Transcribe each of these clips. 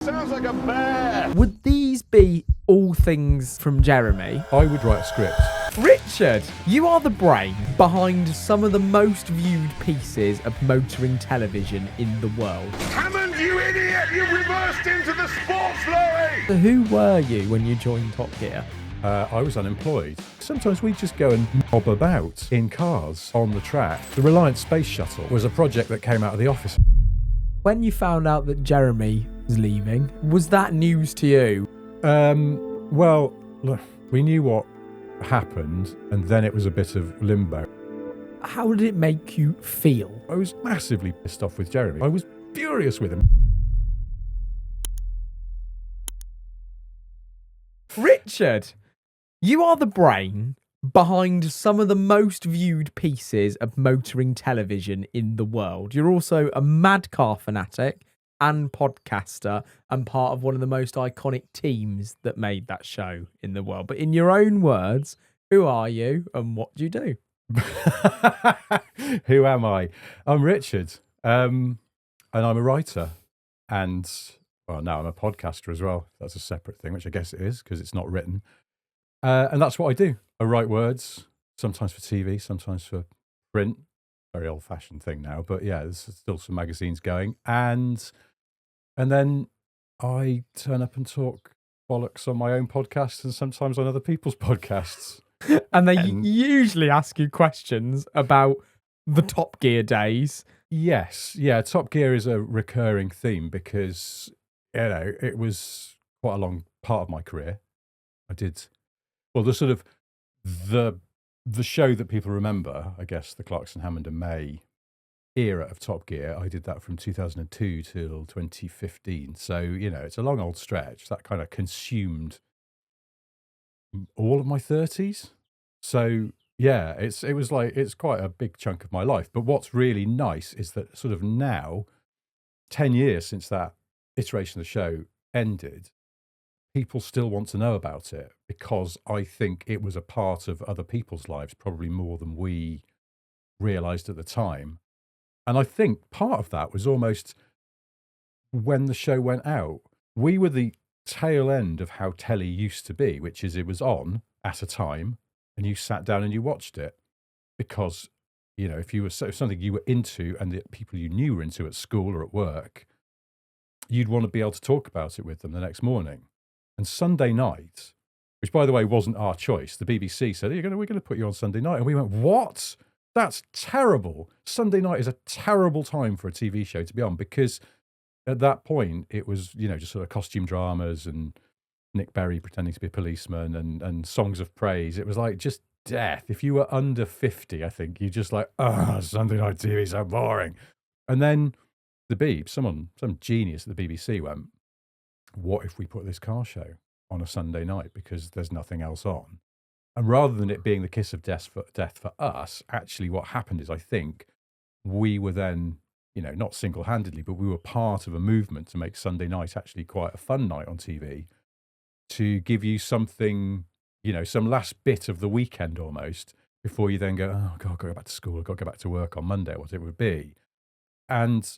Sounds like a bear. Would these be all things from Jeremy? I would write a script. Richard, you are the brain behind some of the most viewed pieces of motoring television in the world. Hammond, you idiot! You've reversed into the sports lorry! So who were you when you joined Top Gear? I was unemployed. Sometimes we'd just go and mob about in cars on the track. The Reliant Space Shuttle was a project that came out of the office. When you found out that Jeremy was leaving, was that news to you? Well, look, we knew what happened, and then it was a bit of limbo. How did it make you feel? I was massively pissed off with Jeremy. I was furious with him. Richard, you are the brain behind some of the most viewed pieces of motoring television in the world. You're also a mad car fanatic and podcaster and part of one of the most iconic teams that made that show in the world. But in your own words, who are you and what do you do? Who am I? I'm Richard, and I'm a writer, and well, now I'm a podcaster as well. That's a separate thing, which I guess it is because it's not written. And that's what I do. I write words, sometimes for TV, sometimes for print. Very old-fashioned thing now, but yeah, there's still some magazines going. And then I turn up and talk bollocks on my own podcast and sometimes on other people's podcasts. And they usually ask you questions about the Top Gear days. Yes. Yeah, Top Gear is a recurring theme because, you know, it was quite a long part of my career. I did, well, the sort of, the show that people remember, I guess, the Clarkson, Hammond and May era of Top Gear, I did that from 2002 till 2015. So, you know, it's a long old stretch. That kind of consumed all of my 30s. So, yeah, it's quite a big chunk of my life. But what's really nice is that sort of now, 10 years since that iteration of the show ended, people still want to know about it because I think it was a part of other people's lives, probably more than we realised at the time. And I think part of that was almost when the show went out, we were the tail end of how telly used to be, which is it was on at a time and you sat down and you watched it because, you know, if you were something you were into and the people you knew were into at school or at work, you'd want to be able to talk about it with them the next morning. And Sunday night, which by the way wasn't our choice, the BBC said, we're going to put you on Sunday night. And we went, what? That's terrible. Sunday night is a terrible time for a TV show to be on because at that point it was, you know, just sort of costume dramas and Nick Berry pretending to be a policeman and songs of praise. It was like just death. If you were under 50, I think, you're just like, Sunday night TV is so boring. And then the Beeb, some genius at the BBC went, what if we put this car show on a Sunday night because there's nothing else on? And rather than it being the kiss of death for us, actually what happened is I think we were then, you know, not single-handedly, but we were part of a movement to make Sunday night actually quite a fun night on TV, to give you something, you know, some last bit of the weekend almost, before you then go, oh, God, I've got to go back to school, I've got to go back to work on Monday, what it would be. And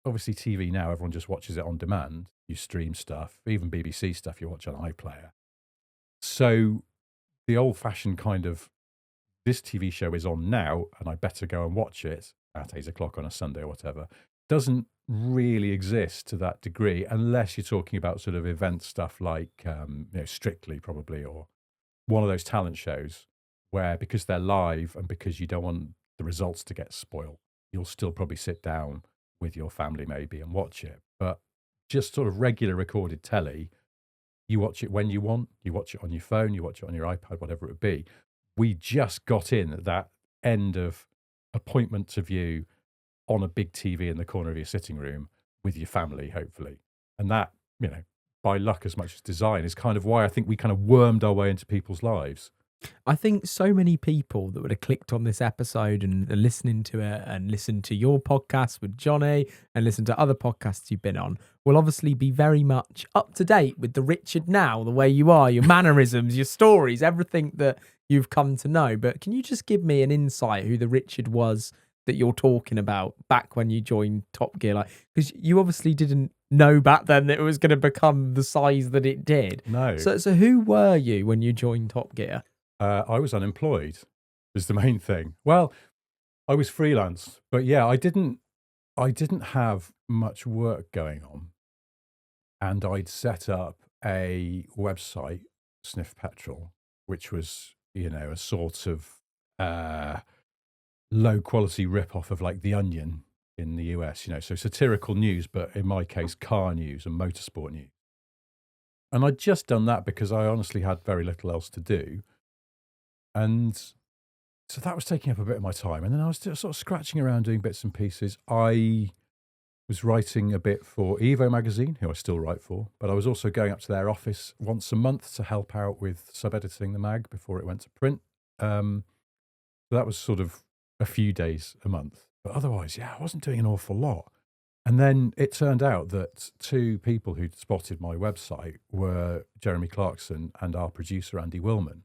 obviously TV now, everyone just watches it on demand. You stream stuff, even BBC stuff you watch on iPlayer. So the old-fashioned kind of, this TV show is on now and I better go and watch it at 8 o'clock on a Sunday or whatever, doesn't really exist to that degree unless you're talking about sort of event stuff like, you know, Strictly probably, or one of those talent shows where because they're live and because you don't want the results to get spoiled, you'll still probably sit down with your family maybe and watch it. But just sort of regular recorded telly, you watch it when you want, you watch it on your phone, you watch it on your iPad, whatever it would be. We just got in at that end of appointment to view on a big TV in the corner of your sitting room with your family, hopefully. And that, you know, by luck as much as design, is kind of why I think we kind of wormed our way into people's lives. I think so many people that would have clicked on this episode and are listening to it and listened to your podcast with Johnny and listened to other podcasts you've been on will obviously be very much up to date with the Richard now, the way you are, your mannerisms, your stories, everything that you've come to know. But can you just give me an insight who the Richard was that that you're talking about back when you joined Top Gear? Like, because you obviously didn't know back then that it was going to become the size that it did. No. So who were you when you joined Top Gear? I was unemployed, was the main thing. Well, I was freelance, but yeah, I didn't have much work going on. And I'd set up a website, Sniff Petrol, which was, a sort of low quality rip-off of like The Onion in the US, so satirical news, but in my case, car news and motorsport news. And I'd just done that because I honestly had very little else to do. And so that was taking up a bit of my time. And then I was sort of scratching around doing bits and pieces. I was writing a bit for Evo magazine, who I still write for, but I was also going up to their office once a month to help out with sub-editing the mag before it went to print. So that was sort of a few days a month. But otherwise, yeah, I wasn't doing an awful lot. And then it turned out that two people who'd spotted my website were Jeremy Clarkson and our producer, Andy Wilman.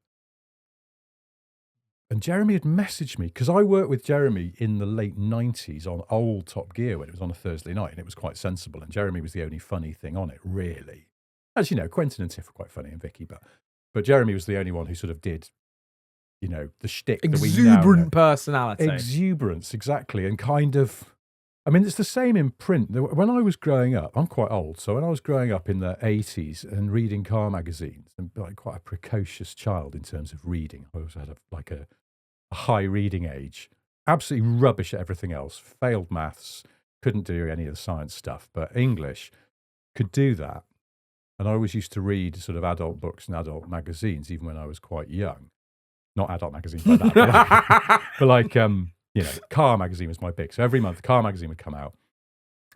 And Jeremy had messaged me, because I worked with Jeremy in the late 90s on old Top Gear when it was on a Thursday night, and it was quite sensible. And Jeremy was the only funny thing on it, really. As you know, Quentin and Tiff were quite funny, and Vicky, but Jeremy was the only one who sort of did, the shtick that we now know. Exuberant personality. Exuberance, exactly. And kind of, it's the same in print. When I was growing up, I'm quite old, so when I was growing up in the 80s and reading car magazines, and like quite a precocious child in terms of reading, I also had a high reading age, absolutely rubbish at everything else, failed maths, couldn't do any of the science stuff, but English could do that. And I always used to read sort of adult books and adult magazines, even when I was quite young. Not adult magazines like that, but Car magazine was my big. So every month, Car magazine would come out,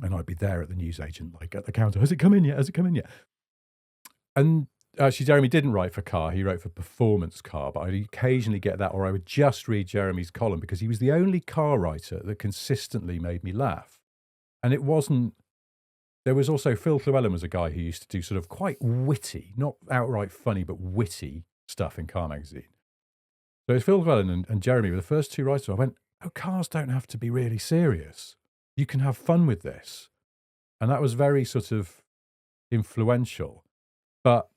and I'd be there at the newsagent, like at the counter. Has it come in yet? Has it come in yet? And actually, Jeremy didn't write for Car. He wrote for Performance Car, but I'd occasionally get that, or I would just read Jeremy's column because he was the only car writer that consistently made me laugh. And it wasn't. There was also Phil Llewellyn was a guy who used to do sort of quite witty, not outright funny, but witty stuff in Car magazine. So Phil Llewellyn and Jeremy were the first two writers. I went, cars don't have to be really serious. You can have fun with this. And that was very sort of influential. But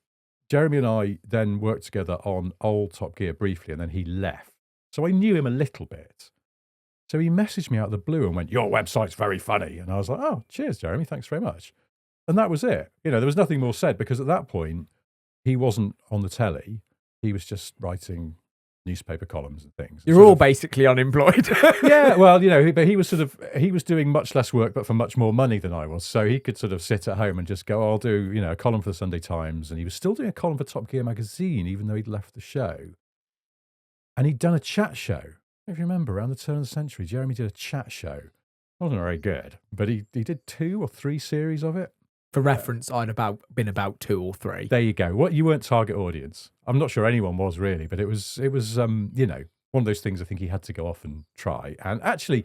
Jeremy and I then worked together on old Top Gear briefly, and then he left. So I knew him a little bit. So he messaged me out of the blue and went, your website's very funny. And I was like, oh, cheers, Jeremy. Thanks very much. And that was it. There was nothing more said, because at that point, he wasn't on the telly. He was just writing newspaper columns and things. You're all basically unemployed. Yeah, well, but he was doing much less work, but for much more money than I was. So he could sort of sit at home and just go, I'll do, a column for the Sunday Times. And he was still doing a column for Top Gear magazine, even though he'd left the show. And he'd done a chat show. If you remember, around the turn of the century, Jeremy did a chat show. It wasn't very good, but he did 2 or 3 series of it. For reference, I'd been about 2 or 3. There you go. You weren't target audience. I'm not sure anyone was really, but it was one of those things I think he had to go off and try. And actually,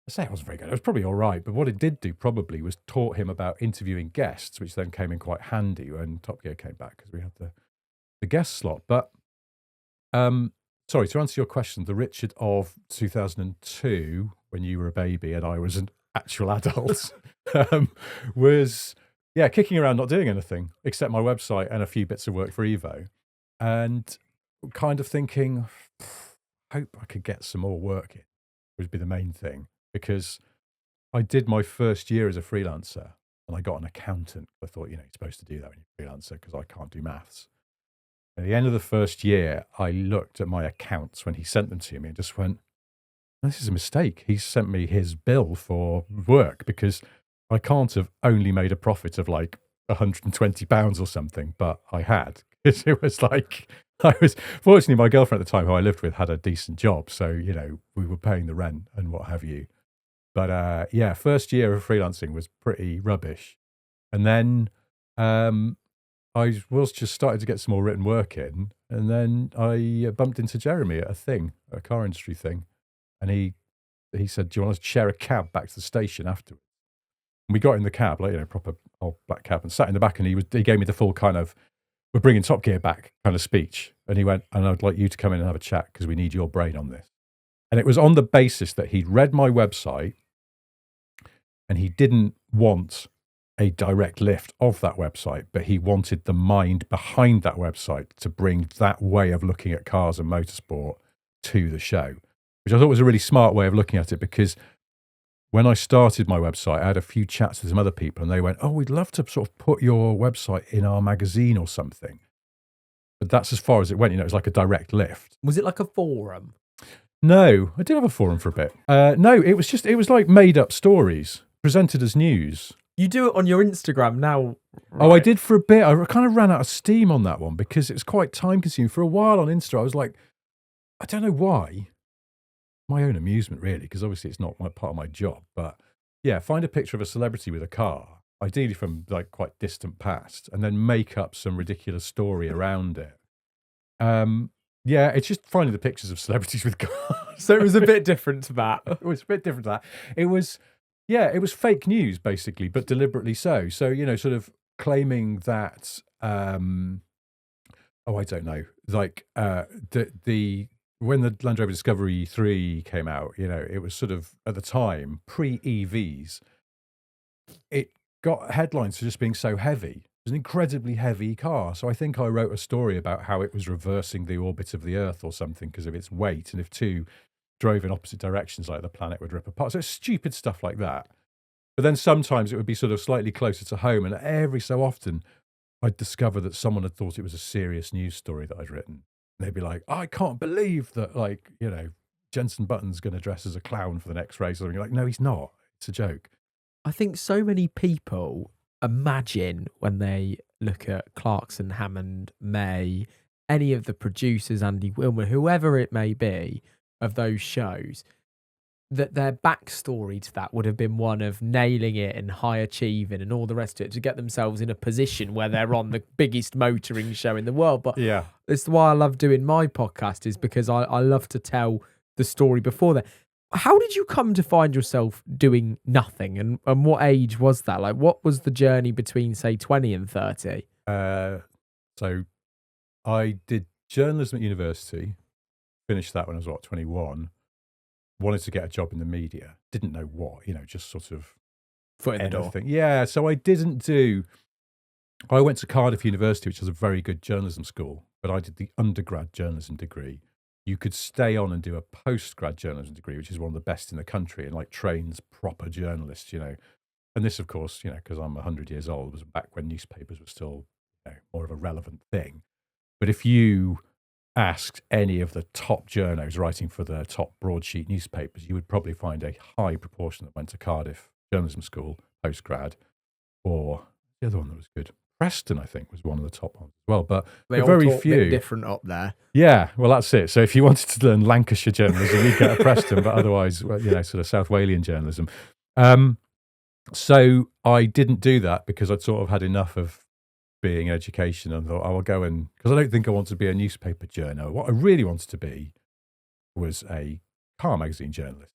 I say it wasn't very good. It was probably all right, but what it did do probably was taught him about interviewing guests, which then came in quite handy when Top Gear came back, because we had the guest slot. But sorry, to answer your question, the Richard of 2002, when you were a baby and I was an actual adult, was kicking around not doing anything except my website and a few bits of work for Evo, and kind of thinking, hope I could get some more work in, would be the main thing, because I did my first year as a freelancer and I got an accountant. I thought, you're supposed to do that when you're a freelancer, because I can't do maths. At the end of the first year, I looked at my accounts when he sent them to me and just went, this is a mistake. He sent me his bill for work, because I can't have only made a profit of like £120 or something, but I had. It was like, fortunately, my girlfriend at the time who I lived with had a decent job. So, we were paying the rent and what have you. But first year of freelancing was pretty rubbish. And then I was just starting to get some more written work in. And then I bumped into Jeremy at a car industry thing. And he said, do you want us to share a cab back to the station afterwards? And we got in the cab, proper old black cab, and sat in the back, and he gave me the full kind of, we're bringing Top Gear back kind of speech. And he went, and I'd like you to come in and have a chat, because we need your brain on this. And it was on the basis that he'd read my website and he didn't want a direct lift of that website, but he wanted the mind behind that website to bring that way of looking at cars and motorsport to the show, which I thought was a really smart way of looking at it, because when I started my website, I had a few chats with some other people and they went, oh, we'd love to sort of put your website in our magazine or something. But that's as far as it went. It was like a direct lift. Was it like a forum? No, I did have a forum for a bit. No, it was like made up stories presented as news. You do it on your Instagram now. Right? Oh, I did for a bit. I kind of ran out of steam on that one because it was quite time consuming. For a while on Insta, I was like, I don't know why. My own amusement, really, because obviously it's not part of my job. But yeah, find a picture of a celebrity with a car, ideally from like quite distant past, and then make up some ridiculous story around it. Yeah, it's just finding the pictures of celebrities with cars. So it was a bit different to that. It was a bit different to that. It was fake news, basically, but deliberately so. So, sort of claiming that, I don't know, like when the Land Rover Discovery 3 came out, it was sort of, at the time, pre-EVs, it got headlines for just being so heavy. It was an incredibly heavy car. So I think I wrote a story about how it was reversing the orbit of the Earth or something because of its weight. And if two drove in opposite directions, like the planet would rip apart. So it's stupid stuff like that. But then sometimes it would be sort of slightly closer to home. And every so often I'd discover that someone had thought it was a serious news story that I'd written. And they'd be like, I can't believe that, Jensen Button's going to dress as a clown for the next race. And you're like, no, he's not. It's a joke. I think so many people imagine when they look at Clarkson, Hammond, May, any of the producers, Andy Wilman, whoever it may be, of those shows, that their backstory to that would have been one of nailing it and high achieving and all the rest of it to get themselves in a position where they're on the biggest motoring show in the world. But yeah, it's why I love doing my podcast, is because I love to tell the story before that. How did you come to find yourself doing nothing, and what age was that? Like, what was the journey between, say, 20 and 30? So I did journalism at university, finished that when I was, 21, wanted to get a job in the media, didn't know what, just sort of foot in the door. Yeah, so I went to Cardiff University, which was a very good journalism school, but I did the undergrad journalism degree. You could stay on and do a postgrad journalism degree, which is one of the best in the country and trains proper journalists, And this, of course, because I'm 100 years old, was back when newspapers were still more of a relevant thing. But if you asked any of the top journos writing for the top broadsheet newspapers, you would probably find a high proportion that went to Cardiff Journalism School, postgrad, or the other one that was good, Preston, I think, was one of the top ones as well. But very few. A bit different up there. Yeah, well, that's it. So if you wanted to learn Lancashire journalism, you'd get a Preston, but otherwise, sort of South Walian journalism. So I didn't do that because I'd sort of had enough of being in education and thought, I'll go and, because I don't think I want to be a newspaper journo. What I really wanted to be was a car magazine journalist.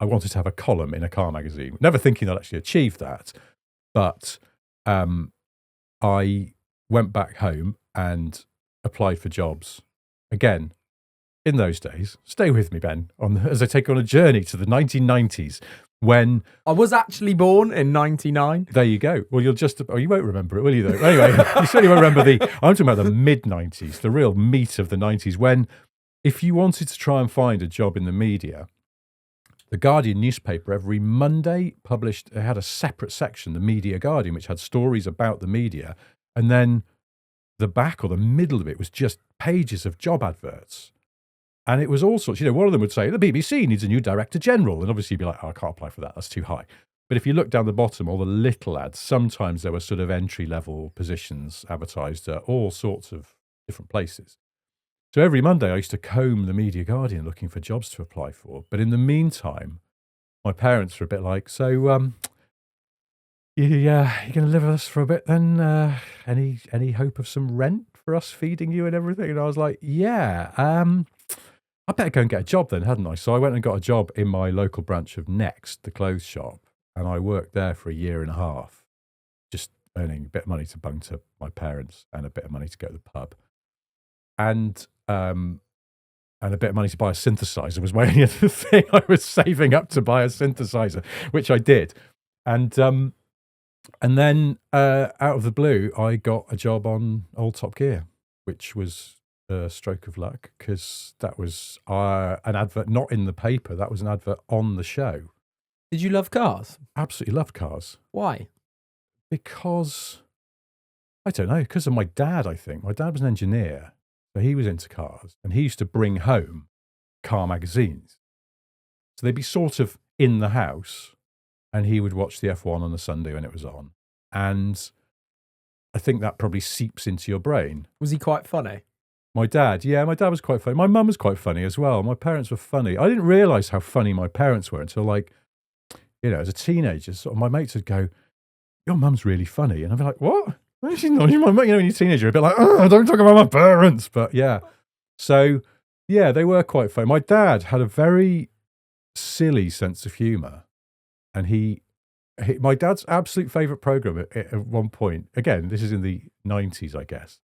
I wanted to have a column in a car magazine, never thinking I'd actually achieve that. But I went back home and applied for jobs again. In those days, stay with me, Ben, as I take on a journey to the 1990s, when I was actually born in 99. There you go. Well, you won't remember it, will you, though? Anyway, you certainly won't remember I'm talking about the mid-90s, the real meat of the 90s, when if you wanted to try and find a job in the media, the Guardian newspaper every Monday it had a separate section, the Media Guardian, which had stories about the media. And then the back or the middle of it was just pages of job adverts. And it was all sorts, one of them would say, the BBC needs a new director general. And obviously you'd be like, I can't apply for that. That's too high. But if you look down the bottom, all the little ads, sometimes there were sort of entry-level positions advertised at all sorts of different places. So every Monday I used to comb the Media Guardian looking for jobs to apply for. But in the meantime, my parents were a bit like, so you're going to live with us for a bit then? Any hope of some rent for us feeding you and everything? And I was like, yeah, I better go and get a job then, hadn't I? So I went and got a job in my local branch of Next, the clothes shop. And I worked there for a year and a half, just earning a bit of money to bung to my parents and a bit of money to go to the pub. And and a bit of money to buy a synthesizer was my only other thing. I was saving up to buy a synthesizer, which I did. And then out of the blue, I got a job on old Top Gear, which was a stroke of luck because that was an advert not in the paper. That was an advert on the show. Did you love cars? Absolutely loved cars. Why? Because, I don't know, because of my dad, I think. My dad was an engineer, so he was into cars, and he used to bring home car magazines. So they'd be sort of in the house, and he would watch the F1 on a Sunday when it was on. And I think that probably seeps into your brain. Was he quite funny? My dad was quite funny. My mum was quite funny as well. My parents were funny. I didn't realise how funny my parents were until, like, you know, as a teenager, sort of my mates would go, "Your mum's really funny." And I'd be like, "What? No, she's not. She's my mum." You know, when you're a teenager, you're a bit like, "Oh, don't talk about my parents." But yeah. So, yeah, they were quite funny. My dad had a very silly sense of humour. And my dad's absolute favourite programme at one point, again, this is in the 90s, I guess,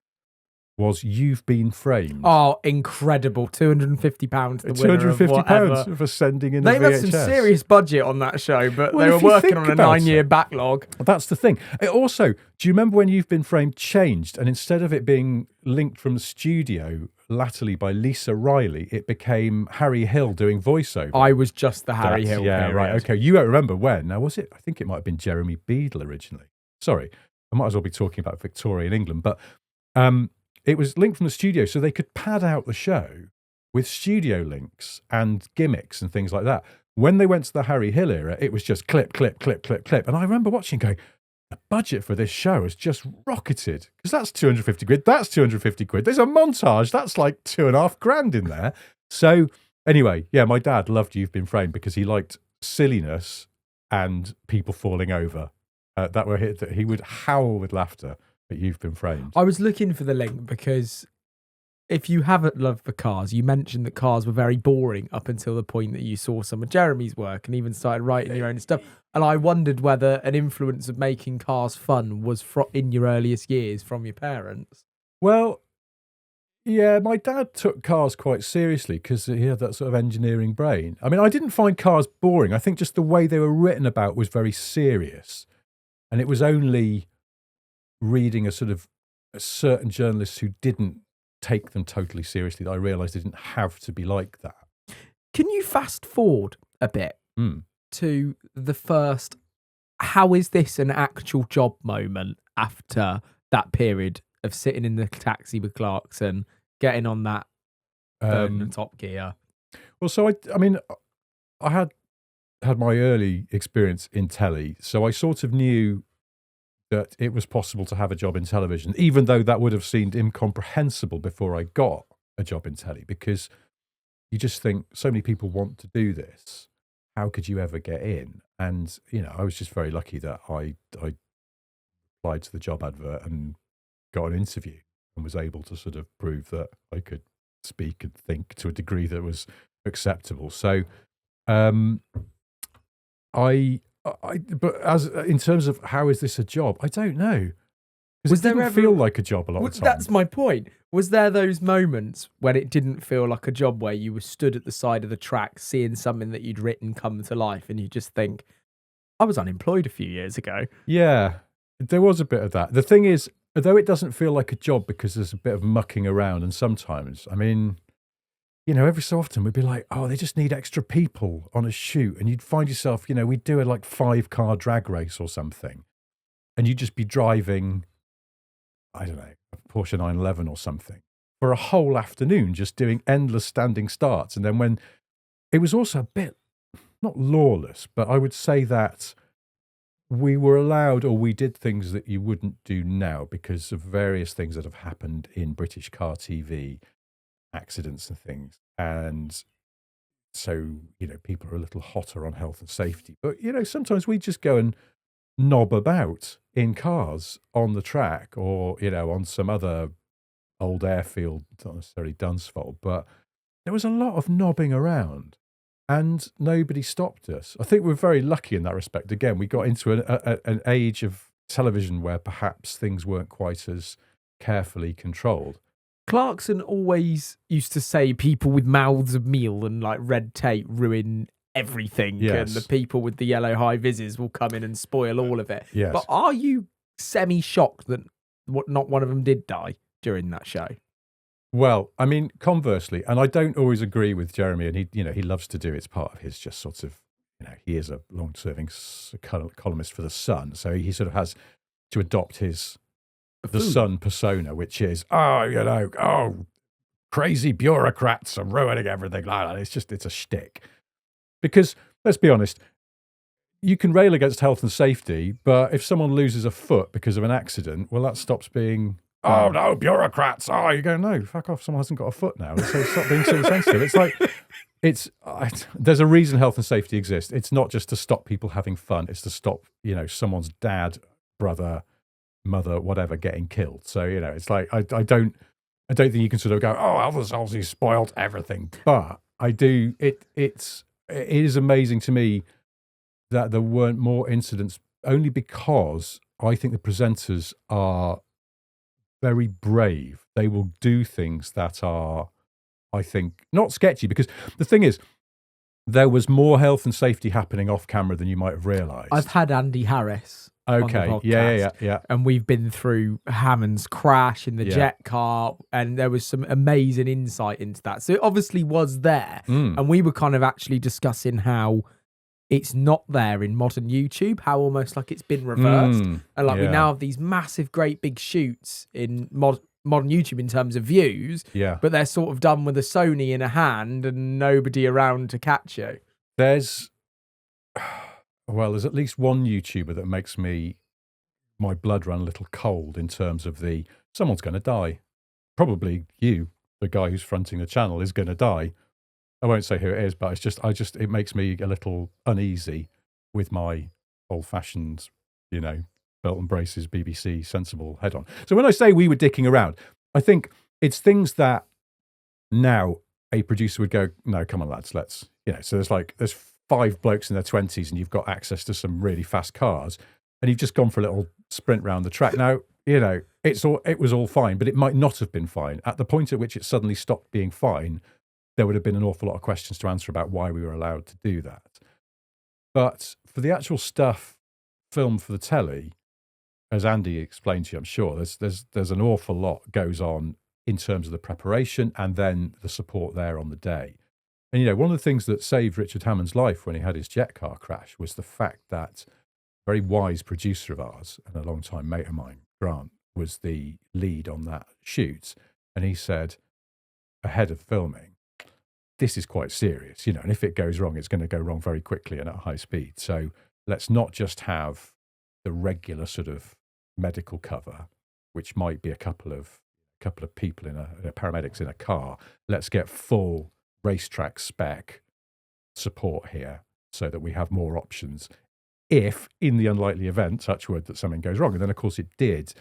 was You've Been Framed. Oh, incredible. £250 the winner of £250 for sending in a VHS. They had some serious budget on that show, but they were working on a 9-year backlog. That's the thing. It also, do you remember when You've Been Framed changed, and instead of it being linked from the studio latterly by Lisa Riley, it became Harry Hill doing voiceover? I was just the Harry Hill period. Right, okay. You won't remember when. Now, was it? I think it might have been Jeremy Beadle originally. Sorry, I might as well be talking about Victorian England, but it was linked from the studio, so they could pad out the show with studio links and gimmicks and things like that. When they went to the Harry Hill era, it was just clip, clip, clip, clip, clip. And I remember watching going, the budget for this show has just rocketed, because that's 250 quid, that's 250 quid. There's a montage, that's like $2,500 in there. So anyway, yeah, my dad loved You've Been Framed because he liked silliness and people falling over. He would howl with laughter. You've Been Framed. I was looking for the link because if you haven't loved the cars, you mentioned that cars were very boring up until the point that you saw some of Jeremy's work and even started writing your own stuff. And I wondered whether an influence of making cars fun was in your earliest years from your parents. Well, yeah, my dad took cars quite seriously because he had that sort of engineering brain. I mean, I didn't find cars boring. I think just the way they were written about was very serious. And it was only reading a certain journalists who didn't take them totally seriously that I realised they didn't have to be like that. Can you fast forward a bit to the first, how is this an actual job moment after that period of sitting in the taxi with Clarkson, getting on that Top Gear? Well, so I had my early experience in telly, so I sort of knew that it was possible to have a job in television, even though that would have seemed incomprehensible before I got a job in telly, because you just think so many people want to do this. How could you ever get in? And, you know, I was just very lucky that I applied to the job advert and got an interview and was able to sort of prove that I could speak and think to a degree that was acceptable. So, but as in terms of how is this a job, I don't know. Because it didn't feel like a job a lot of times. That's my point. Was there those moments when it didn't feel like a job, where you were stood at the side of the track seeing something that you'd written come to life and you just think, I was unemployed a few years ago? Yeah, there was a bit of that. The thing is, although it doesn't feel like a job because there's a bit of mucking around, and sometimes, I mean, you know, every so often we'd be like, oh, they just need extra people on a shoot. And you'd find yourself, you know, we'd do a 5-car drag race or something. And you'd just be driving, I don't know, a Porsche 911 or something for a whole afternoon, just doing endless standing starts. And then when it was also a bit, not lawless, but I would say that we were allowed, or we did things that you wouldn't do now because of various things that have happened in British car TV, accidents and things. And so, you know, people are a little hotter on health and safety. But, you know, sometimes we just go and knob about in cars on the track, or, you know, on some other old airfield, not necessarily Dunsfold, but there was a lot of knobbing around and nobody stopped us. I think we're very lucky in that respect. Again, we got into an age of television where perhaps things weren't quite as carefully controlled. Clarkson always used to say people with mouths of meal and like red tape ruin everything, and the people with the yellow high vises will come in and spoil all of it. Yes. But are you semi-shocked that not one of them did die during that show? Well, I mean, conversely, and I don't always agree with Jeremy, and he loves to do, it's part of his just sort of, he is a long-serving columnist for The Sun, so he sort of has to adopt the Sun persona, which is, crazy bureaucrats are ruining everything like that. It's a shtick. Because, let's be honest, you can rail against health and safety, but if someone loses a foot because of an accident, well, that stops being, oh, no, bureaucrats. Oh, you go, no, fuck off. Someone hasn't got a foot now. So stop being so sensitive. It's like, there's a reason health and safety exists. It's not just to stop people having fun. It's to stop, someone's dad, brother, mother, whatever, getting killed. So, it's like, I don't think you can sort of go, oh, others obviously spoiled everything. But I do, it is amazing to me that there weren't more incidents, only because I think the presenters are very brave. They will do things that are, I think, not sketchy, because the thing is, there was more health and safety happening off camera than you might have realised. I've had Andy Harris on the podcast, yeah. And we've been through Hammond's crash in the jet car, and there was some amazing insight into that. So it obviously was there. And we were kind of actually discussing how it's not there in modern YouTube, how almost like it's been reversed. And like we now have these massive, great big shoots in modern YouTube in terms of views, but they're sort of done with a Sony in a hand and nobody around to catch you. There's at least one YouTuber that makes my blood run a little cold in terms of someone's going to die. Probably you, the guy who's fronting the channel, is going to die. I won't say who it is, but it makes me a little uneasy with my old-fashioned, belt and braces, BBC, sensible head on. So when I say we were dicking around, I think it's things that now a producer would go, no, come on, lads, let's, so there's 5 blokes in their 20s and you've got access to some really fast cars and you've just gone for a little sprint round the track. Now, it was all fine, but it might not have been fine. At the point at which it suddenly stopped being fine, there would have been an awful lot of questions to answer about why we were allowed to do that. But for the actual stuff filmed for the telly, as Andy explained to you, I'm sure, there's an awful lot goes on in terms of the preparation and then the support there on the day. And, one of the things that saved Richard Hammond's life when he had his jet car crash was the fact that a very wise producer of ours and a long-time mate of mine, Grant, was the lead on that shoot. And he said, ahead of filming, this is quite serious, and if it goes wrong, it's going to go wrong very quickly and at high speed. So let's not just have the regular sort of medical cover, which might be a couple of people in a paramedics in a car. Let's get full racetrack spec support here so that we have more options if, in the unlikely event, touch wood, that something goes wrong. And then, of course, it did,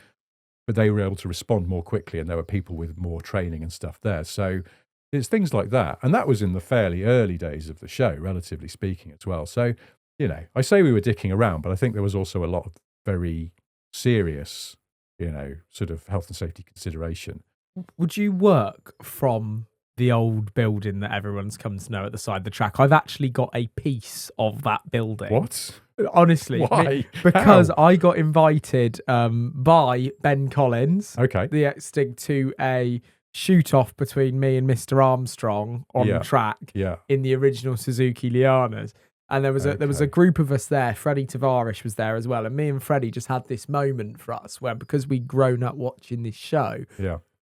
but they were able to respond more quickly and there were people with more training and stuff there. So it's things like that. And that was in the fairly early days of the show, relatively speaking, as well. So, I say we were dicking around, but I think there was also a lot of very serious, sort of health and safety consideration. Would you work from the old building that everyone's come to know at the side of the track? I've actually got a piece of that building. What? Honestly. Why? Because How? I got invited by Ben Collins, the ex-Stig, to a shoot-off between me and Mr. Armstrong on track in the original Suzuki Lianas. And there was a group of us there. Freddie Tavarish was there as well. And me and Freddie just had this moment for us where, because we'd grown up watching this show,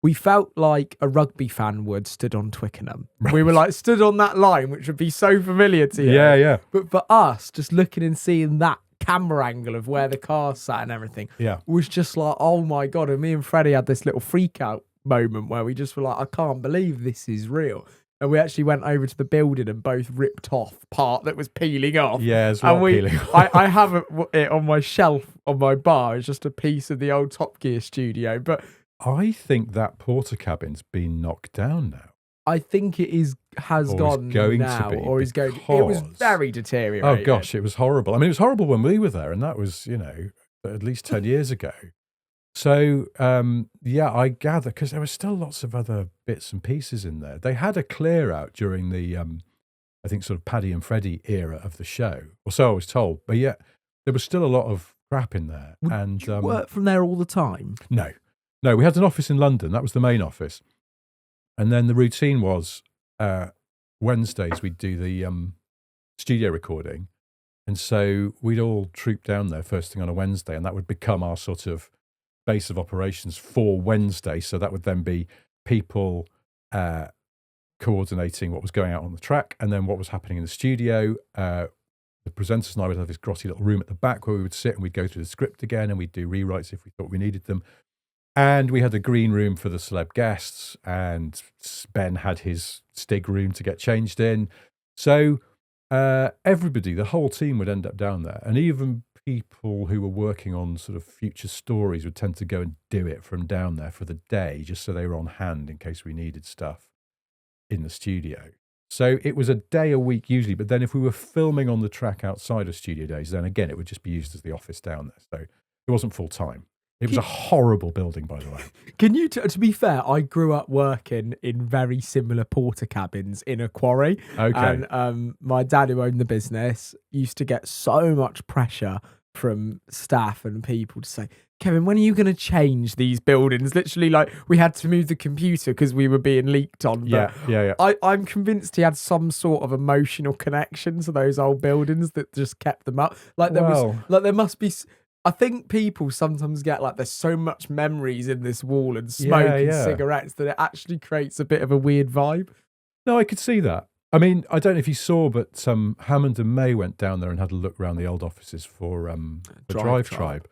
we felt like a rugby fan would stood on Twickenham. Right. We were like stood on that line, which would be so familiar to you. Yeah. But for us, just looking and seeing that camera angle of where the car sat and everything was just like, oh my God. And me and Freddie had this little freak out moment where we just were like, I can't believe this is real. And we actually went over to the building and both ripped off part that was peeling off. Yeah, it's not peeling off. I have it on my shelf on my bar. It's just a piece of the old Top Gear studio. But I think that Porta cabin's been knocked down now. I think it has gone now, or is going. It was very deteriorated. Oh gosh, it was horrible. I mean, it was horrible when we were there, and that was, at least 10 years ago. So, I gather, because there were still lots of other bits and pieces in there. They had a clear out during the, I think, sort of Paddy and Freddie era of the show, or so I was told. But yet, there was still a lot of crap in there. Would you work from there all the time? No, we had an office in London. That was the main office. And then the routine was Wednesdays we'd do the studio recording. And so we'd all troop down there first thing on a Wednesday, and that would become our sort of base of operations for Wednesday. So that would then be people coordinating what was going out on the track and then what was happening in the studio. The presenters and I would have this grotty little room at the back where we would sit and we'd go through the script again and we'd do rewrites if we thought we needed them. And we had a green room for the celeb guests, and Ben had his Stig room to get changed in. So everybody, the whole team would end up down there. And even people who were working on sort of future stories would tend to go and do it from down there for the day, just so they were on hand in case we needed stuff in the studio. So it was a day a week usually, but then if we were filming on the track outside of studio days, then again, it would just be used as the office down there. So it wasn't full time. It was a horrible building, by the way. Can you, to be fair, I grew up working in very similar porta cabins in a quarry. Okay. And my dad, who owned the business, used to get so much pressure from staff and people to say, Kevin, when are you going to change these buildings? Literally, like, we had to move the computer because we were being leaked on. Yeah. I'm convinced he had some sort of emotional connection to those old buildings that just kept them up. Like, there must be... I think people sometimes get like there's so much memories in this wall and smoke and cigarettes that it actually creates a bit of a weird vibe. No, I could see that. I mean, I don't know if you saw, but Hammond and May went down there and had a look around the old offices for the Drive Tribe.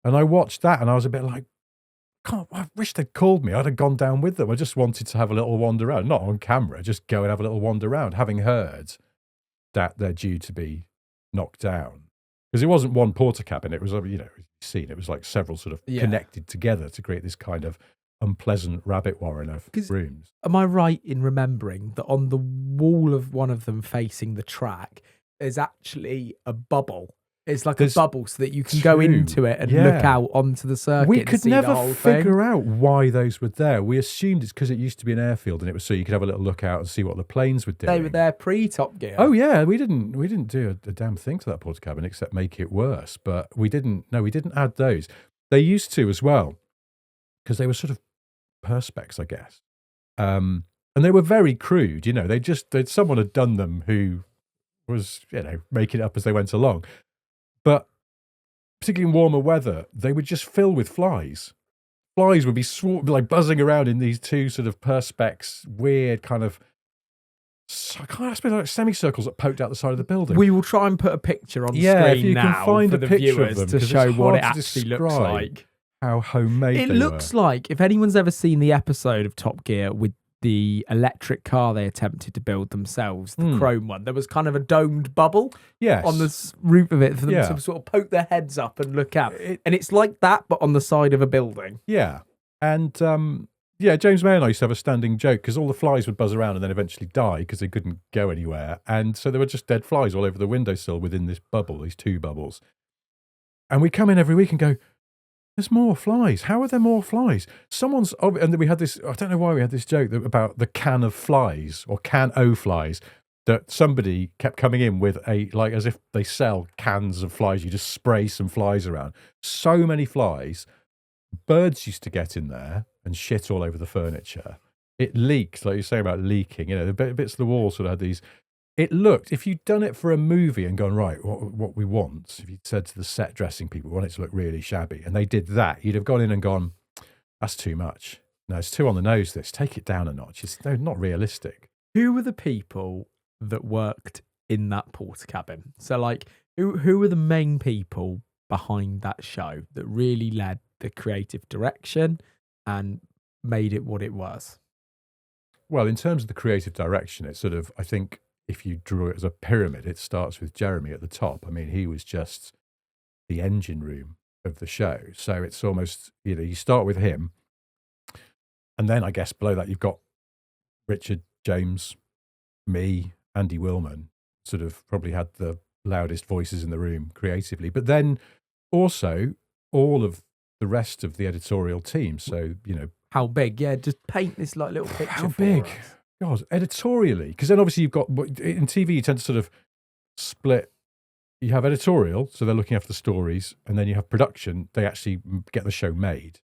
And I watched that and I was a bit like, I wish they'd called me. I'd have gone down with them. I just wanted to have a little wander around, not on camera, just go and have a little wander around, having heard that they're due to be knocked down. Because it wasn't one porta cabin. It was, you've seen, it was like several sort of connected together to create this kind of unpleasant rabbit warren of rooms. Am I right in remembering that on the wall of one of them facing the track, there's actually a bubble? It's like a bubble so that you can go into it and look out onto the circuit. We could never figure thing. out why those were there. We assumed it's because it used to be an airfield and it was so you could have a little look out and see what the planes were doing. They were there pre-Top Gear. Oh yeah, we didn't do a damn thing to that porta cabin except make it worse. But we didn't add those. They used to as well because they were sort of perspex, I guess. And they were very crude. Someone had done them who was making it up as they went along. But particularly in warmer weather, they would just fill with flies. Flies would be like buzzing around in these two sort of perspex, weird kind of, I suppose like semicircles that poked out the side of the building. We will try and put a picture on screen if you now can find for a the picture viewers of them, to show what it actually describe looks like. How homemade it they looks were. like, if anyone's ever seen the episode of Top Gear with the electric car they attempted to build themselves, the chrome one, there was kind of a domed bubble on the roof of it for them to sort of poke their heads up and look out. And it's like that, but on the side of a building. Yeah. And James May and I used to have a standing joke because all the flies would buzz around and then eventually die because they couldn't go anywhere. And so there were just dead flies all over the windowsill within this bubble, these two bubbles. And we come in every week and go, there's more flies. How are there more flies? And then we had this, I don't know why we had this joke about the can of flies or can o flies, that somebody kept coming in with as if they sell cans of flies. You just spray some flies around. So many flies. Birds used to get in there and shit all over the furniture. It leaked, like you're saying about leaking. The bits of the wall sort of had these. It looked, if you'd done it for a movie and gone, right, what we want, if you'd said to the set dressing people, we want it to look really shabby, and they did that, you'd have gone in and gone, that's too much. No, it's too on the nose, this. Take it down a notch. It's not realistic. Who were the people that worked in that porta cabin? So, like, who were the main people behind that show that really led the creative direction and made it what it was? Well, in terms of the creative direction, it's sort of, I think, if you drew it as a pyramid, it starts with Jeremy at the top. I mean, he was just the engine room of the show. So it's almost, you start with him. And then I guess below that, you've got Richard, James, me, Andy Wilman, sort of probably had the loudest voices in the room creatively. But then also all of the rest of the editorial team. So, How big? Yeah, just paint this like little picture. how for big? us. God, editorially. Because then obviously you've got, in TV, you tend to sort of split. You have editorial, so they're looking after the stories, and then you have production. They actually get the show made.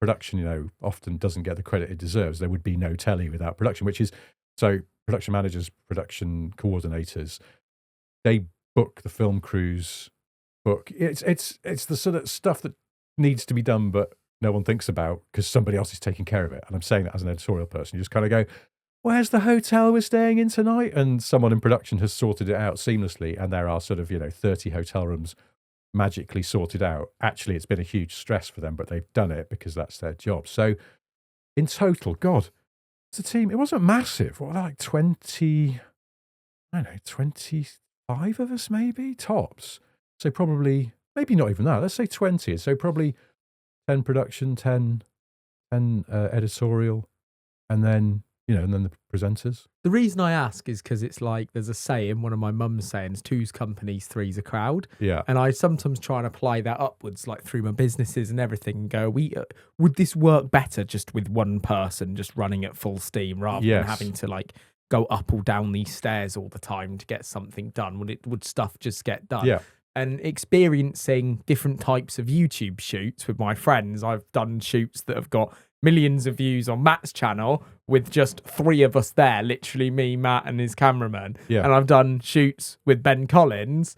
Production, often doesn't get the credit it deserves. There would be no telly without production, which is, so production managers, production coordinators, they book the film crews, it's the sort of stuff that needs to be done, but no one thinks about because somebody else is taking care of it. And I'm saying that as an editorial person. You just kind of go, where's the hotel we're staying in tonight? And someone in production has sorted it out seamlessly. And there are sort of, 30 hotel rooms magically sorted out. Actually, it's been a huge stress for them, but they've done it because that's their job. So in total, God, it's a team. It wasn't massive. What, like 25 of us maybe, tops. So probably, maybe not even that. Let's say 20. So probably 10 production, 10 editorial, and then, and then the presenters. The reason I ask is because it's like there's a saying, one of my mum's sayings, two's companies, three's a crowd. Yeah. And I sometimes try and apply that upwards, like through my businesses and everything, and go, would this work better just with one person just running at full steam rather than having to like go up or down these stairs all the time to get something done? Would stuff just get done? Yeah. And experiencing different types of YouTube shoots with my friends, I've done shoots that have got millions of views on Matt's channel with just 3 of us there, literally me, Matt, and his cameraman. Yeah. And I've done shoots with Ben Collins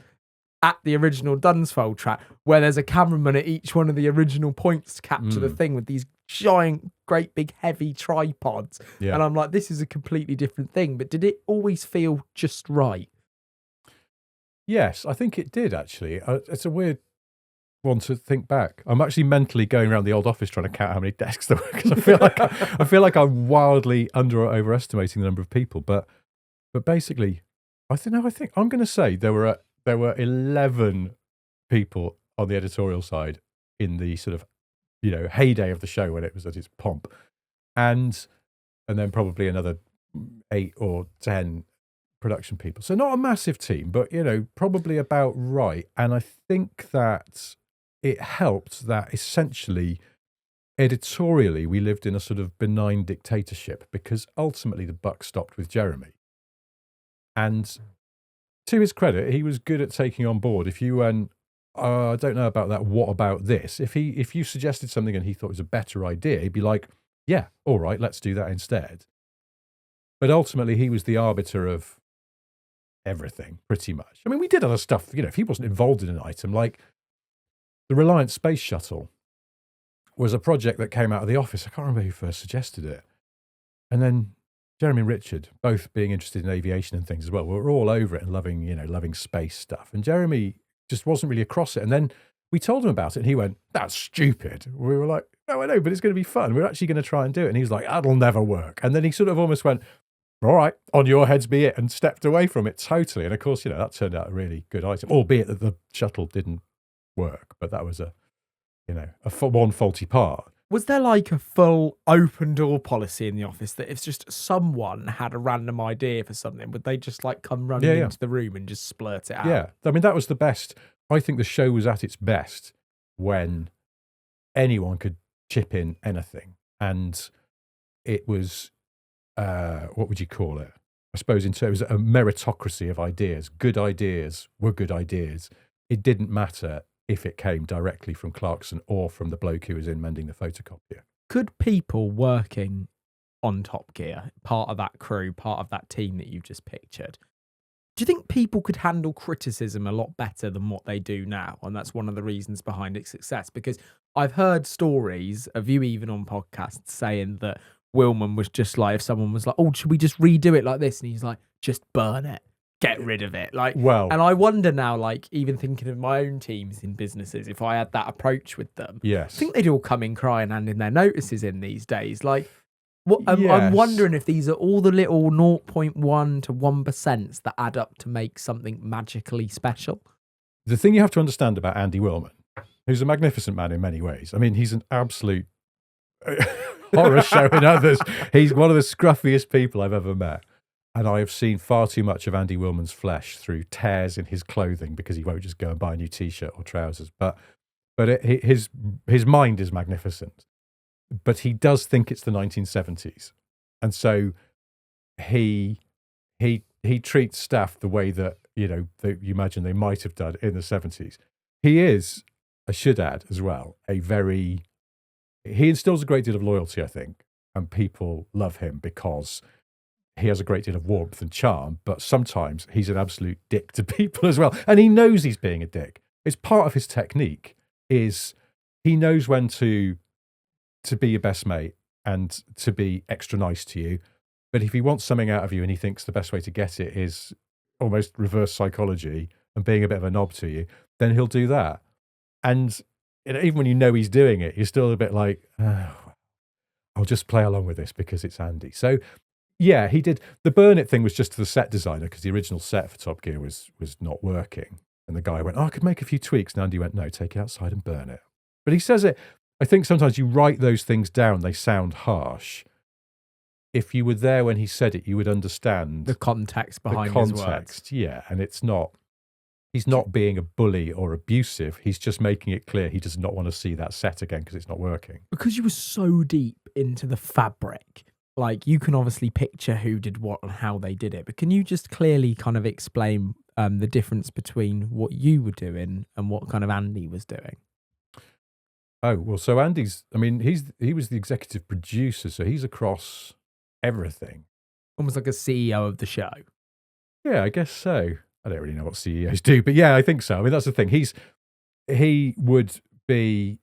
at the original Dunsfold track where there's a cameraman at each one of the original points to capture the thing with these giant, great big heavy tripods. Yeah. And I'm like, this is a completely different thing. But did it always feel just right? Yes, I think it did, actually. It's a weird one to think back. I'm actually mentally going around the old office trying to count how many desks there were because I feel like I'm wildly under or overestimating the number of people. But basically, I think I'm going to say there were 11 people on the editorial side in the sort of heyday of the show when it was at its pomp, and then probably another 8 or 10 production people. So not a massive team, but probably about right. And I think that it helped that essentially editorially we lived in a sort of benign dictatorship because ultimately the buck stopped with Jeremy. And to his credit, he was good at taking on board. If you went, I don't know about that, what about this? If you suggested something and he thought it was a better idea, he'd be like, yeah, all right, let's do that instead. But ultimately he was the arbiter of everything, pretty much. I mean, we did other stuff, if he wasn't involved in an item, like the Reliant Space Shuttle was a project that came out of the office. I can't remember who first suggested it. And then Jeremy and Richard, both being interested in aviation and things as well, were all over it and loving space stuff. And Jeremy just wasn't really across it. And then we told him about it and he went, that's stupid. We were like, no, I know, but it's going to be fun. We're actually going to try and do it. And he was like, that'll never work. And then he sort of almost went, all right, on your heads be it, and stepped away from it totally. And of course, that turned out a really good item, albeit that the shuttle didn't work, but that was one faulty part. Was there like a full open door policy in the office that if just someone had a random idea for something, would they just like come running into the room and just splurt it out? Yeah. I mean, that was the best. I think the show was at its best when anyone could chip in anything. And it was, what would you call it? I suppose in terms of a meritocracy of ideas. Good ideas were good ideas. It didn't matter if it came directly from Clarkson or from the bloke who was in mending the photocopier. Could people working on Top Gear, part of that crew, part of that team that you've just pictured, do you think people could handle criticism a lot better than what they do now? And that's one of the reasons behind its success, because I've heard stories of you even on podcasts saying that Wilman was just like, if someone was like, oh, should we just redo it like this? And he's like, just burn it. Get rid of it. And I wonder now, like, even thinking of my own teams in businesses, if I had that approach with them, yes, I think they'd all come in crying, handing their notices in these days. Like, I'm wondering if these are all the little 0.1 to 1% that add up to make something magically special. The thing you have to understand about Andy Wilman, who's a magnificent man in many ways. I mean, he's an absolute horror show in others. He's one of the scruffiest people I've ever met. And I have seen far too much of Andy Wilman's flesh through tears in his clothing because he won't just go and buy a new T-shirt or trousers. But But his mind is magnificent. But he does think it's the 1970s. And so he treats staff the way that, you imagine they might have done in the 70s. He is, I should add as well, he instills a great deal of loyalty, I think, and people love him because he has a great deal of warmth and charm, but sometimes he's an absolute dick to people as well. And he knows he's being a dick. It's part of his technique is he knows when to be your best mate and to be extra nice to you. But if he wants something out of you and he thinks the best way to get it is almost reverse psychology and being a bit of a knob to you, then he'll do that. And even when you know he's doing it, you're still a bit like, oh, I'll just play along with this because it's Andy. So, yeah, he did. The burn it thing was just to the set designer because the original set for Top Gear was not working. And the guy went, I could make a few tweaks. And Andy went, no, take it outside and burn it. But he says it, I think sometimes you write those things down, they sound harsh. If you were there when he said it, you would understand the context behind his words. Yeah, and he's not being a bully or abusive. He's just making it clear he does not want to see that set again because it's not working. Because you were so deep into the fabric, like you can obviously picture who did what and how they did it. But can you just clearly kind of explain the difference between what you were doing and what kind of Andy was doing? Oh, well, so Andy's, he was the executive producer, so he's across everything. Almost like a CEO of the show. Yeah, I guess so. I don't really know what CEOs do, but yeah, I think so. That's the thing. He would be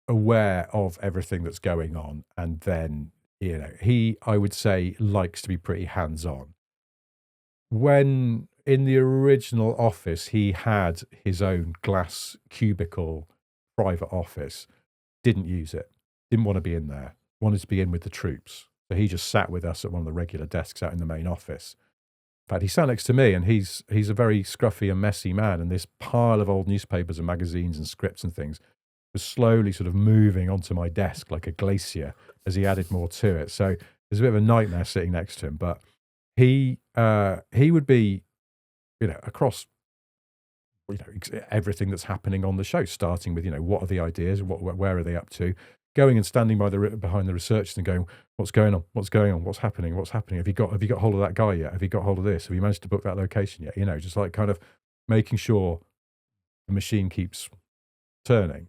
aware of everything that's going on, and then, he, I would say, likes to be pretty hands-on. When in the original office, he had his own glass cubicle private office, didn't use it, didn't want to be in there, wanted to be in with the troops. So he just sat with us at one of the regular desks out in the main office. In fact, he sat next to me, and he's a very scruffy and messy man, and this pile of old newspapers and magazines and scripts and things was slowly sort of moving onto my desk like a glacier as he added more to it. So there's a bit of a nightmare sitting next to him, but he would be, across everything that's happening on the show, starting with, what are the ideas, where are they up to, going and standing behind the researchers and going, what's going on, what's happening, have you got hold of that guy yet, have you got hold of this, have you managed to book that location yet, just like kind of making sure the machine keeps turning.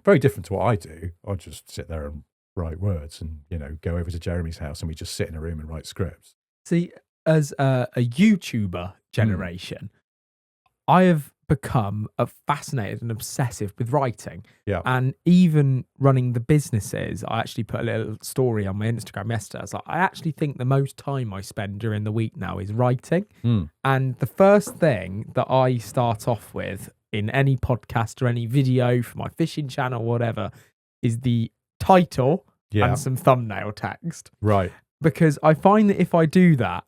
Very different to what I do. I just sit there and write words and, go over to Jeremy's house and we just sit in a room and write scripts. See, as a YouTuber generation, I have become fascinated and obsessive with writing. Yeah. And even running the businesses, I actually put a little story on my Instagram yesterday. I was like, I actually think the most time I spend during the week now is writing. And the first thing that I start off with in any podcast or any video for my fishing channel, whatever, is the title and some thumbnail text. Right. Because I find that if I do that,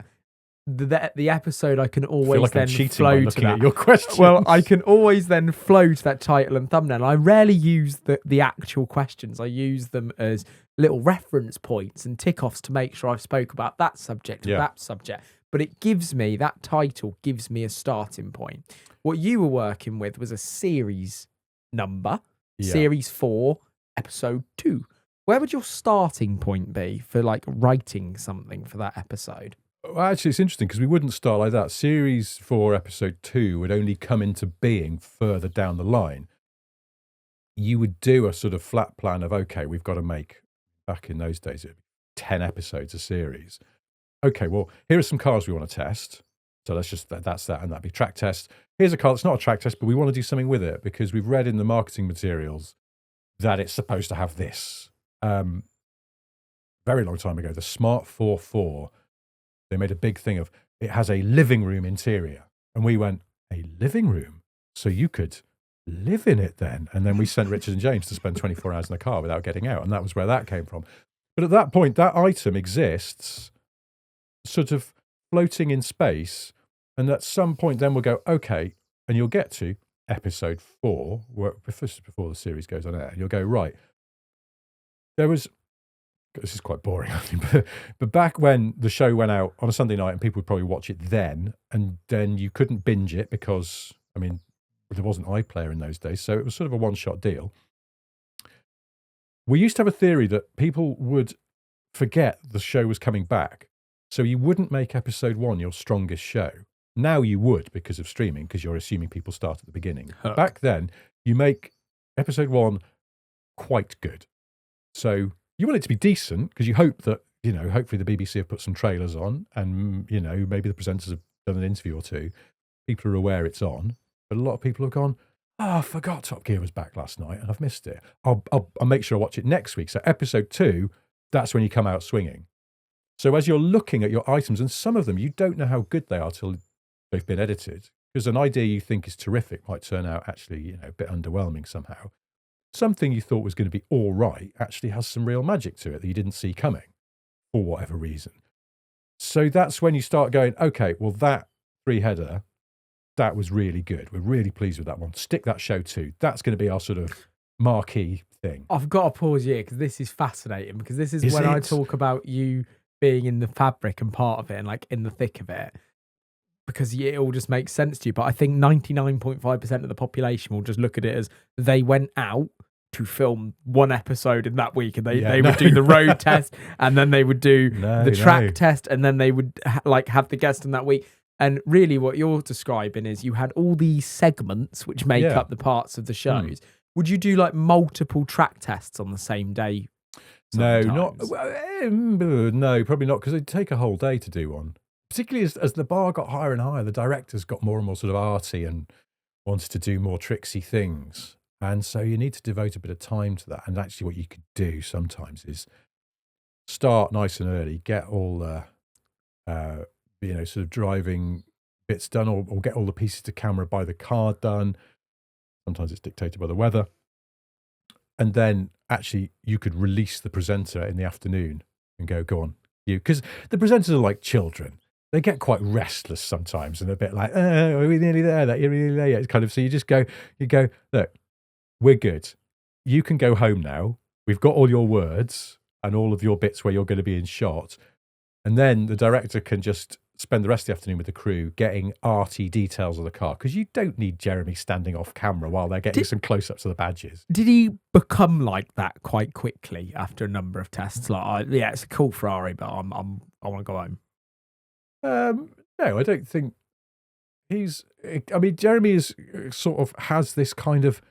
the episode I can always then flow to that. Your question. Well, I can always then flow to that title and thumbnail. I rarely use the actual questions. I use them as little reference points and tick-offs to make sure I've spoke about that subject or that subject. But it gives me, that title gives me a starting point. What you were working with was a series number, series 4, episode 2. Where would your starting point be for like writing something for that episode? Well, actually, it's interesting because we wouldn't start like that. Series 4, episode 2 would only come into being further down the line. You would do a sort of flat plan of, okay, we've got to make, back in those days, 10 episodes a series. Okay, well, here are some cars we want to test. So that's that, and that'd be track test. Here's a car that's not a track test, but we want to do something with it because we've read in the marketing materials that it's supposed to have this. Very long time ago, the Smart 4.4, they made a big thing of, it has a living room interior. And we went, a living room? So you could live in it then? And then we sent Richard and James to spend 24 hours in the car without getting out. And that was where that came from. But at that point, that item exists sort of floating in space. And at some point then we'll go, okay, and you'll get to episode 4, before the series goes on air. And you'll go, right, this is quite boring, I think, but back when the show went out on a Sunday night and people would probably watch it then, and then you couldn't binge it because, there wasn't iPlayer in those days, so it was sort of a one-shot deal. We used to have a theory that people would forget the show was coming back, so you wouldn't make episode 1 your strongest show. Now you would because of streaming, because you're assuming people start at the beginning. Huh. Back then, you make episode 1 quite good. So you want it to be decent because you hope that, hopefully the BBC have put some trailers on and, maybe the presenters have done an interview or two. People are aware it's on. But a lot of people have gone, I forgot Top Gear was back last night and I've missed it. I'll make sure I watch it next week. So episode 2, that's when you come out swinging. So as you're looking at your items, and some of them, you don't know how good they are till they've been edited. Because an idea you think is terrific might turn out actually, a bit underwhelming somehow. Something you thought was going to be all right actually has some real magic to it that you didn't see coming for whatever reason. So that's when you start going, okay, well, that 3-header, that was really good. We're really pleased with that one. Stick that show too. That's going to be our sort of marquee thing. I've got to pause here because this is fascinating, because this is when I talk about you being in the fabric and part of it and like in the thick of it, because it all just makes sense to you. But I think 99.5% of the population will just look at it as they went out to film one episode in that week, and they would do the road test, and then they would do the track test, and then they would have the guest in that week. And really what you're describing is you had all these segments which make up the parts of the shows. Would you do like multiple track tests on the same day? No, sometimes? no, probably not, because it'd take a whole day to do one. Particularly as the bar got higher and higher, the directors got more and more sort of arty and wanted to do more tricksy things. And so you need to devote a bit of time to that. And actually what you could do sometimes is start nice and early, get all the, sort of driving bits done, or get all the pieces to camera by the car done. Sometimes it's dictated by the weather. And then actually you could release the presenter in the afternoon and go on, you. Because the presenters are like children. They get quite restless sometimes and a bit like, are we nearly there? You're nearly there yet? It's kind of, so you go, look, we're good. You can go home now. We've got all your words and all of your bits where you're going to be in shot. And then the director can just spend the rest of the afternoon with the crew getting arty details of the car, because you don't need Jeremy standing off camera while they're getting some close-ups of the badges. Did he become like that quite quickly after a number of tests? Like, it's a cool Ferrari, but I want to go home. No, I don't think Jeremy is sort of has this kind of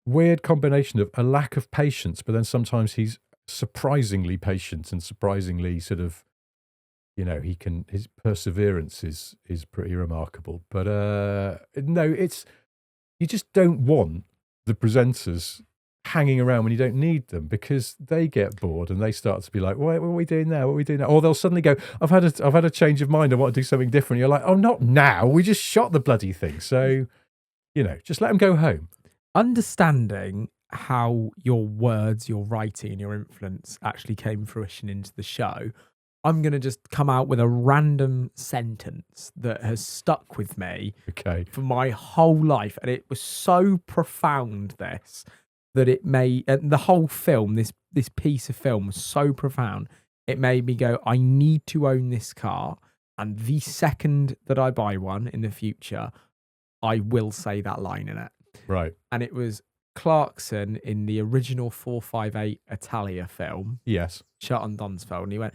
weird combination of a lack of patience, but then sometimes he's surprisingly patient and surprisingly sort of, his perseverance is pretty remarkable. But no, you just don't want the presenters hanging around when you don't need them, because they get bored and they start to be like, what are we doing now? What are we doing now? Or they'll suddenly go, I've had a change of mind. I want to do something different. You're like, oh, not now. We just shot the bloody thing. So, just let them go home. Understanding how your words, your writing, and your influence actually came fruition into the show, I'm going to just come out with a random sentence that has stuck with me for my whole life. And it was so profound, that it made the whole film, this piece of film was so profound, it made me go, I need to own this car. And the second that I buy one in the future, I will say that line in it. Right. And it was Clarkson in the original 458 Italia film. Yes. Shot on Dunsfold. And he went,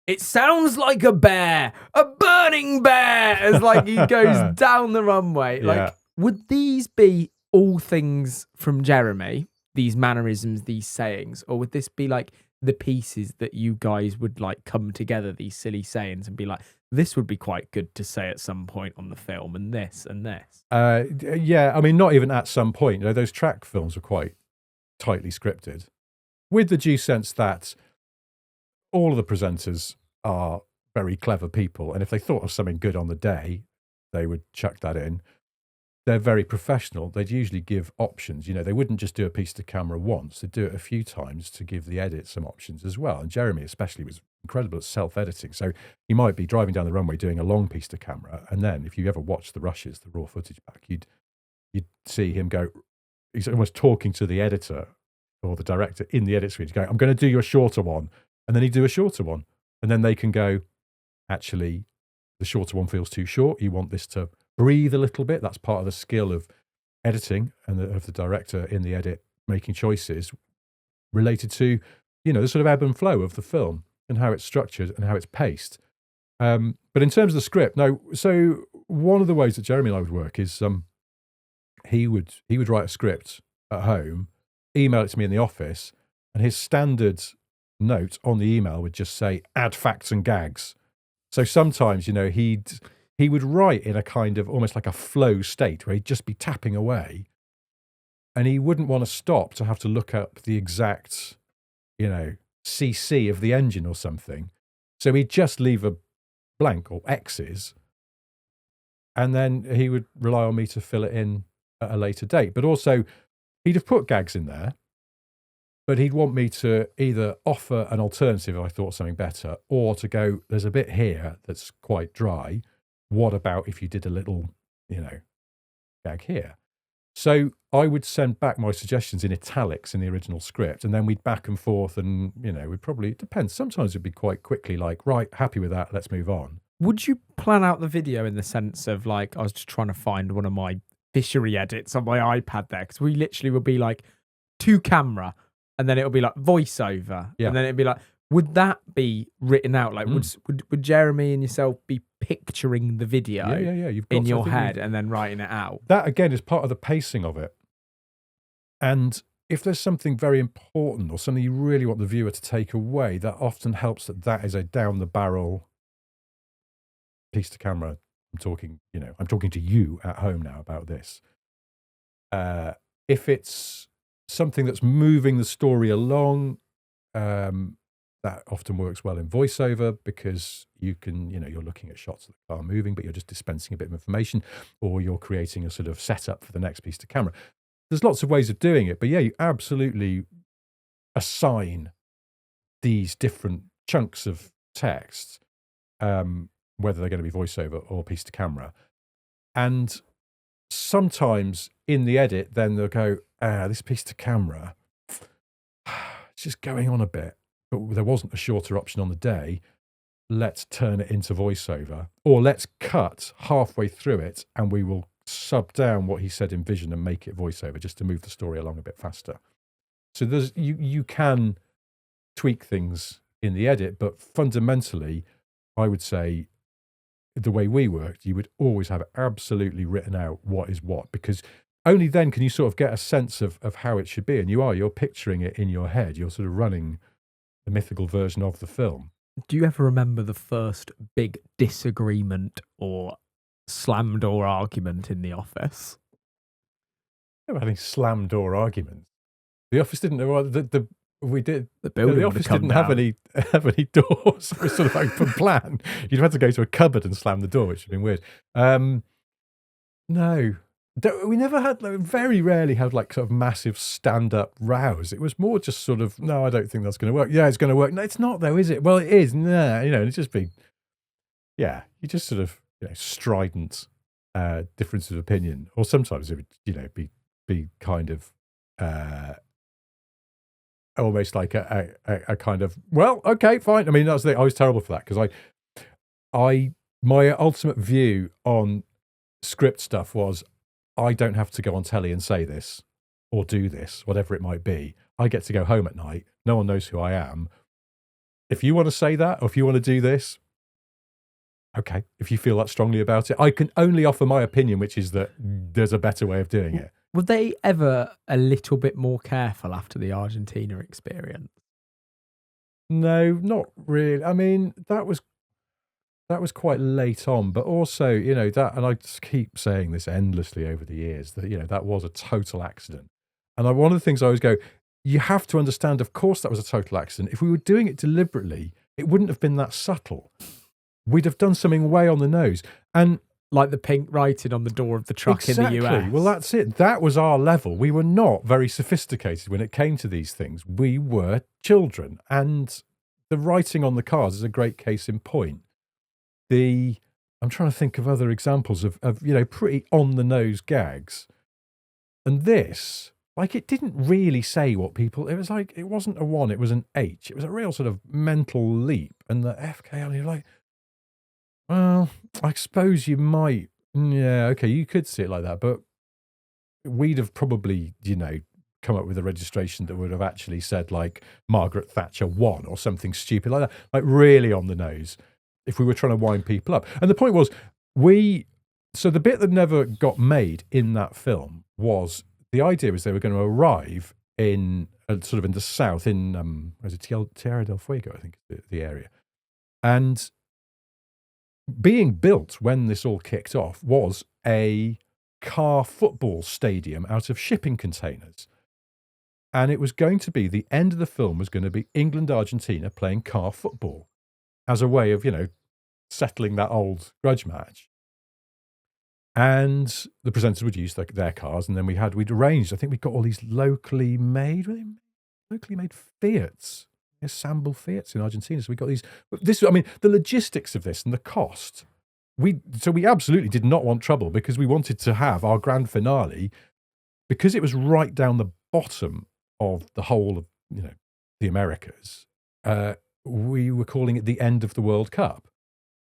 it sounds like a bear, a burning bear, as like he goes down the runway. Yeah. Like, would these be all things from Jeremy, these mannerisms, these sayings, or would this be like the pieces that you guys would like come together, these silly sayings, and be like, this would be quite good to say at some point on the film, and this and this? Yeah, not even at some point. Those track films are quite tightly scripted, with the due sense that all of the presenters are very clever people, and if they thought of something good on the day, they would chuck that in. They're very professional. They'd usually give options. They wouldn't just do a piece to camera once. They'd do it a few times to give the edit some options as well. And Jeremy especially was incredible at self-editing. So he might be driving down the runway doing a long piece to camera, and then if you ever watch the rushes, the raw footage back, you'd see him go, he's almost talking to the editor or the director in the edit suite, going, I'm going to do you a shorter one. And then he'd do a shorter one. And then they can go, actually, the shorter one feels too short. You want this to breathe a little bit. That's part of the skill of editing and of the director in the edit making choices related to, the sort of ebb and flow of the film and how it's structured and how it's paced. But in terms of the script, no. So one of the ways that Jeremy and I would work is he would write a script at home, email it to me in the office, and his standard note on the email would just say add facts and gags. So sometimes, he would write in a kind of almost like a flow state where he'd just be tapping away, and he wouldn't want to stop to have to look up the exact, CC of the engine or something. So he'd just leave a blank or X's, and then he would rely on me to fill it in at a later date. But also, he'd have put gags in there, but he'd want me to either offer an alternative if I thought something better, or to go, there's a bit here that's quite dry. What about if you did a little, gag here? So I would send back my suggestions in italics in the original script, and then we'd back and forth, and, we'd probably, it depends. Sometimes it'd be quite quickly like, right, happy with that, let's move on. Would you plan out the video in the sense of like, I was just trying to find one of my fishery edits on my iPad there, because we literally would be like to camera, and then it'll be like voiceover, and then it'd be like, would that be written out? Like, would Jeremy and yourself be picturing the video You've got in your head and then writing it out? That, again, is part of the pacing of it. And if there's something very important or something you really want the viewer to take away, that often helps that is a down-the-barrel piece to camera. I'm talking to you at home now about this. If it's something that's moving the story along, that often works well in voiceover, because you can, you're looking at shots of the car moving, but you're just dispensing a bit of information, or you're creating a sort of setup for the next piece to camera. There's lots of ways of doing it, but you absolutely assign these different chunks of text, whether they're going to be voiceover or piece to camera. And sometimes in the edit, then they'll go, this piece to camera, it's just going on a bit. But there wasn't a shorter option on the day. Let's turn it into voiceover, or let's cut halfway through it and we will sub down what he said in vision and make it voiceover, just to move the story along a bit faster. So there's you can tweak things in the edit, but fundamentally, I would say the way we worked, you would always have absolutely written out what is what, because only then can you sort of get a sense of how it should be. And you're picturing it in your head. You're sort of running the mythical version of the film. Do you ever remember the first big disagreement or slam door argument in the office? Never had any slam door arguments. The office didn't know we did. The building the office didn't have any doors. It was sort of open plan. You'd have to go to a cupboard and slam the door, which would have been weird. No. We never had, very rarely had like sort of massive stand-up rows. It was more just sort of, no, I don't think that's going to work. Yeah, it's going to work. No, it's not though, is it? Well, it is. Nah, and it's just been, you just sort of, strident difference of opinion. Or sometimes it would, be kind of almost like a kind of, well, okay, fine. I mean, I was terrible for that, because my ultimate view on script stuff was, I don't have to go on telly and say this or do this, whatever it might be. I get to go home at night. No one knows who I am. If you want to say that, or if you want to do this, okay. If you feel that strongly about it, I can only offer my opinion, which is that there's a better way of doing it. Were they ever a little bit more careful after the Argentina experience? No, not really. I mean, that was quite late on, but also, that, and I just keep saying this endlessly over the years, that, that was a total accident. And one of the things I always go, you have to understand, of course, that was a total accident. If we were doing it deliberately, it wouldn't have been that subtle. We'd have done something way on the nose. And like the pink writing on the door of the truck in the US. Well, that's it. That was our level. We were not very sophisticated when it came to these things. We were children. And the writing on the cars is a great case in point. I'm trying to think of other examples of pretty on-the-nose gags. And this, it didn't really say what people... It was like, it wasn't a 1, it was an H. It was a real sort of mental leap. And the FK on, you're like, well, I suppose you might... Yeah, okay, you could see it like that, but we'd have probably, come up with a registration that would have actually said like Margaret Thatcher 1 or something stupid like that, like really on the nose, if we were trying to wind people up. And the point was, so the bit that never got made in that film was, the idea was they were going to arrive in sort of in the south, in Tierra del Fuego, I think is the area. And being built when this all kicked off was a car football stadium out of shipping containers. And it was going to be, the end of the film was going to be England, Argentina playing car football as a way of, settling that old grudge match. And the presenters would use their cars, and then we'd arranged, I think we got all these locally made Fiats, Samble Fiats in Argentina. So we got the logistics of this and the cost. We absolutely did not want trouble, because we wanted to have our grand finale, because it was right down the bottom of the whole of, the Americas. We were calling it the end of the World Cup,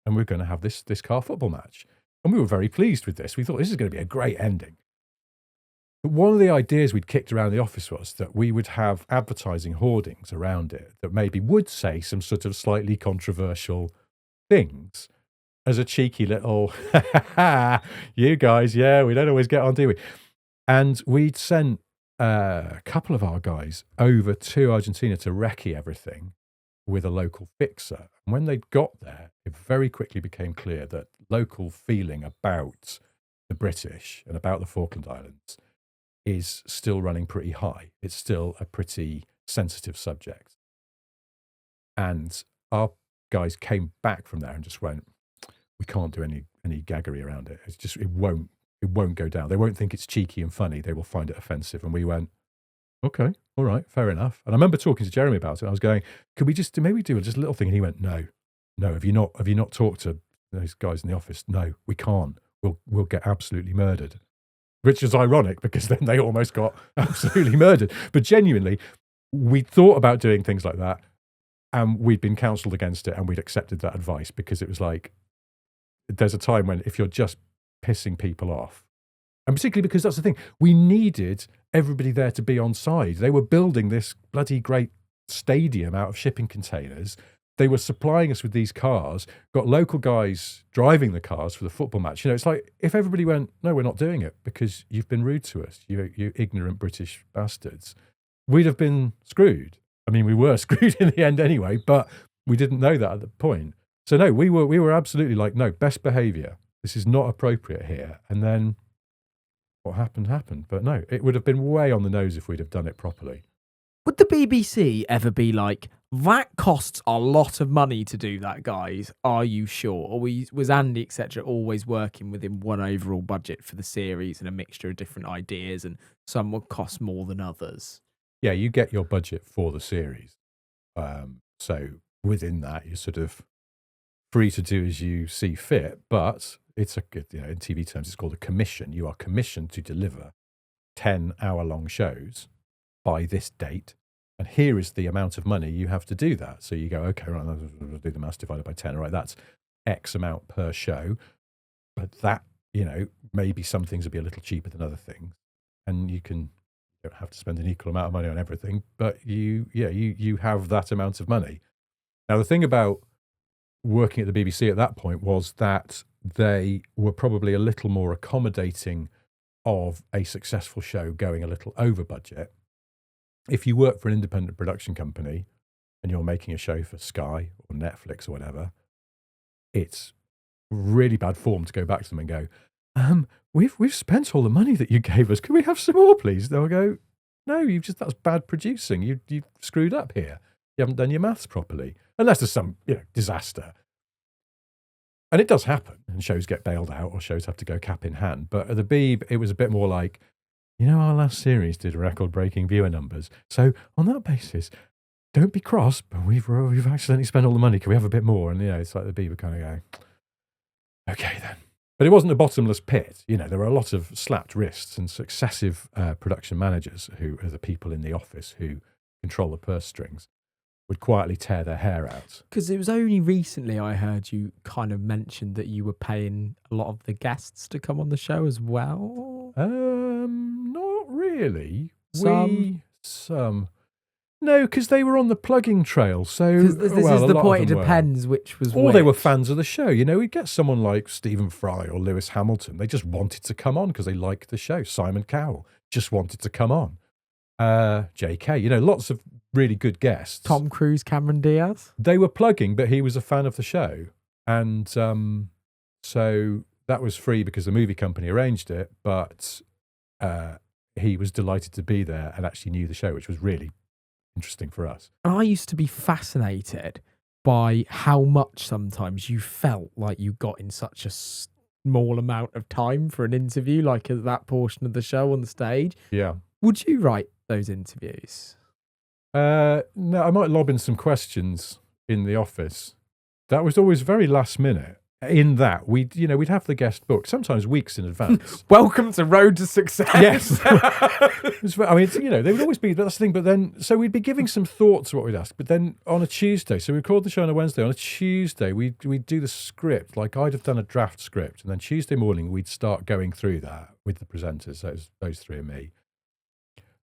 and we were going to have this car football match. And we were very pleased with this. We thought this is going to be a great ending. But one of the ideas we'd kicked around the office was that we would have advertising hoardings around it that maybe would say some sort of slightly controversial things as a cheeky little, you guys, yeah, we don't always get on, do we? And we'd sent a couple of our guys over to Argentina to recce everything with a local fixer. And when they got there, it very quickly became clear that local feeling about the British and about the Falkland Islands is still running pretty high. It's still a pretty sensitive subject. And our guys came back from there and just went, we can't do any gaggery around it. It's just, it won't go down. They won't think it's cheeky and funny. They will find it offensive. And we went, okay, all right, fair enough. And I remember talking to Jeremy about it. I was going, could we just maybe do just a little thing? And he went, no, have you not talked to those guys in the office? No, we can't. We'll get absolutely murdered. Which is ironic, because then they almost got absolutely murdered. But genuinely, we thought about doing things like that, and we'd been counselled against it, and we'd accepted that advice, because it was like, there's a time when if you're just pissing people off, and particularly because that's the thing, we needed everybody there to be on side. They were building this bloody great stadium out of shipping containers. They were supplying us with these cars, got local guys driving the cars for the football match. It's like, if everybody went, no, we're not doing it because you've been rude to us, you ignorant British bastards, we'd have been screwed. I mean, we were screwed in the end anyway, but we didn't know that at the point. So no, we were absolutely like, no, best behaviour. This is not appropriate here. And then what happened. But no, it would have been way on the nose if we'd have done it properly. Would the BBC ever be like, that costs a lot of money to do that, guys? Are you sure? Or was Andy, etc., always working within one overall budget for the series and a mixture of different ideas, and some would cost more than others? Yeah, you get your budget for the series. So within that, you're sort of free to do as you see fit, but it's in TV terms, it's called a commission. You are commissioned to deliver 10-hour-long shows by this date, and here is the amount of money you have to do that. So you go, okay, right, I'll do the maths divided by 10. All right, that's X amount per show. But that, maybe some things will be a little cheaper than other things, and you don't have to spend an equal amount of money on everything, but you have that amount of money. Now, the thing about working at the BBC at that point was that they were probably a little more accommodating of a successful show going a little over budget. If you work for an independent production company and you're making a show for Sky or Netflix or whatever, it's really bad form to go back to them and go, we've spent all the money that you gave us. Can we have some more, please? They'll go, no, that's bad producing. You screwed up here. You haven't done your maths properly. Unless there's some disaster. And it does happen, and shows get bailed out or shows have to go cap in hand. But at the Beeb, it was a bit more like, our last series did record-breaking viewer numbers. So on that basis, don't be cross, but we've accidentally spent all the money. Can we have a bit more? And it's like the Beeb kind of going, okay then. But it wasn't a bottomless pit. There were a lot of slapped wrists and successive production managers who are the people in the office who control the purse strings, would quietly tear their hair out. Because it was only recently I heard you kind of mention that you were paying a lot of the guests to come on the show as well. Not really. Some? No, because they were on the plugging trail. So Because this is the point. It depends which was Or which. they were fans of the show. You know, we'd get someone like Stephen Fry or Lewis Hamilton. They just wanted to come on because they liked the show. Simon Cowell just wanted to come on. JK, you know, lots of really good guests. Tom Cruise, Cameron Diaz. They were plugging, but he was a fan of the show. And so that was free because the movie company arranged it. But he was delighted to be there and actually knew the show, which was really interesting for us. And I used to be fascinated by how much sometimes you felt like you got in such a small amount of time for an interview, like at that portion of the show on the stage. Yeah. Would you write those interviews? No, I might lob in some questions in the office. That was always very last minute. In that we'd have the guest booked sometimes weeks in advance. Welcome to Road to Success. Yes. I mean, they would always be, that's the thing, but then, so we'd be giving some thought to what we'd ask, but then on a Tuesday, so we record the show on a Wednesday, on a Tuesday, we'd do the script, like I'd have done a draft script, and then Tuesday morning, we'd start going through that with the presenters, those three and me.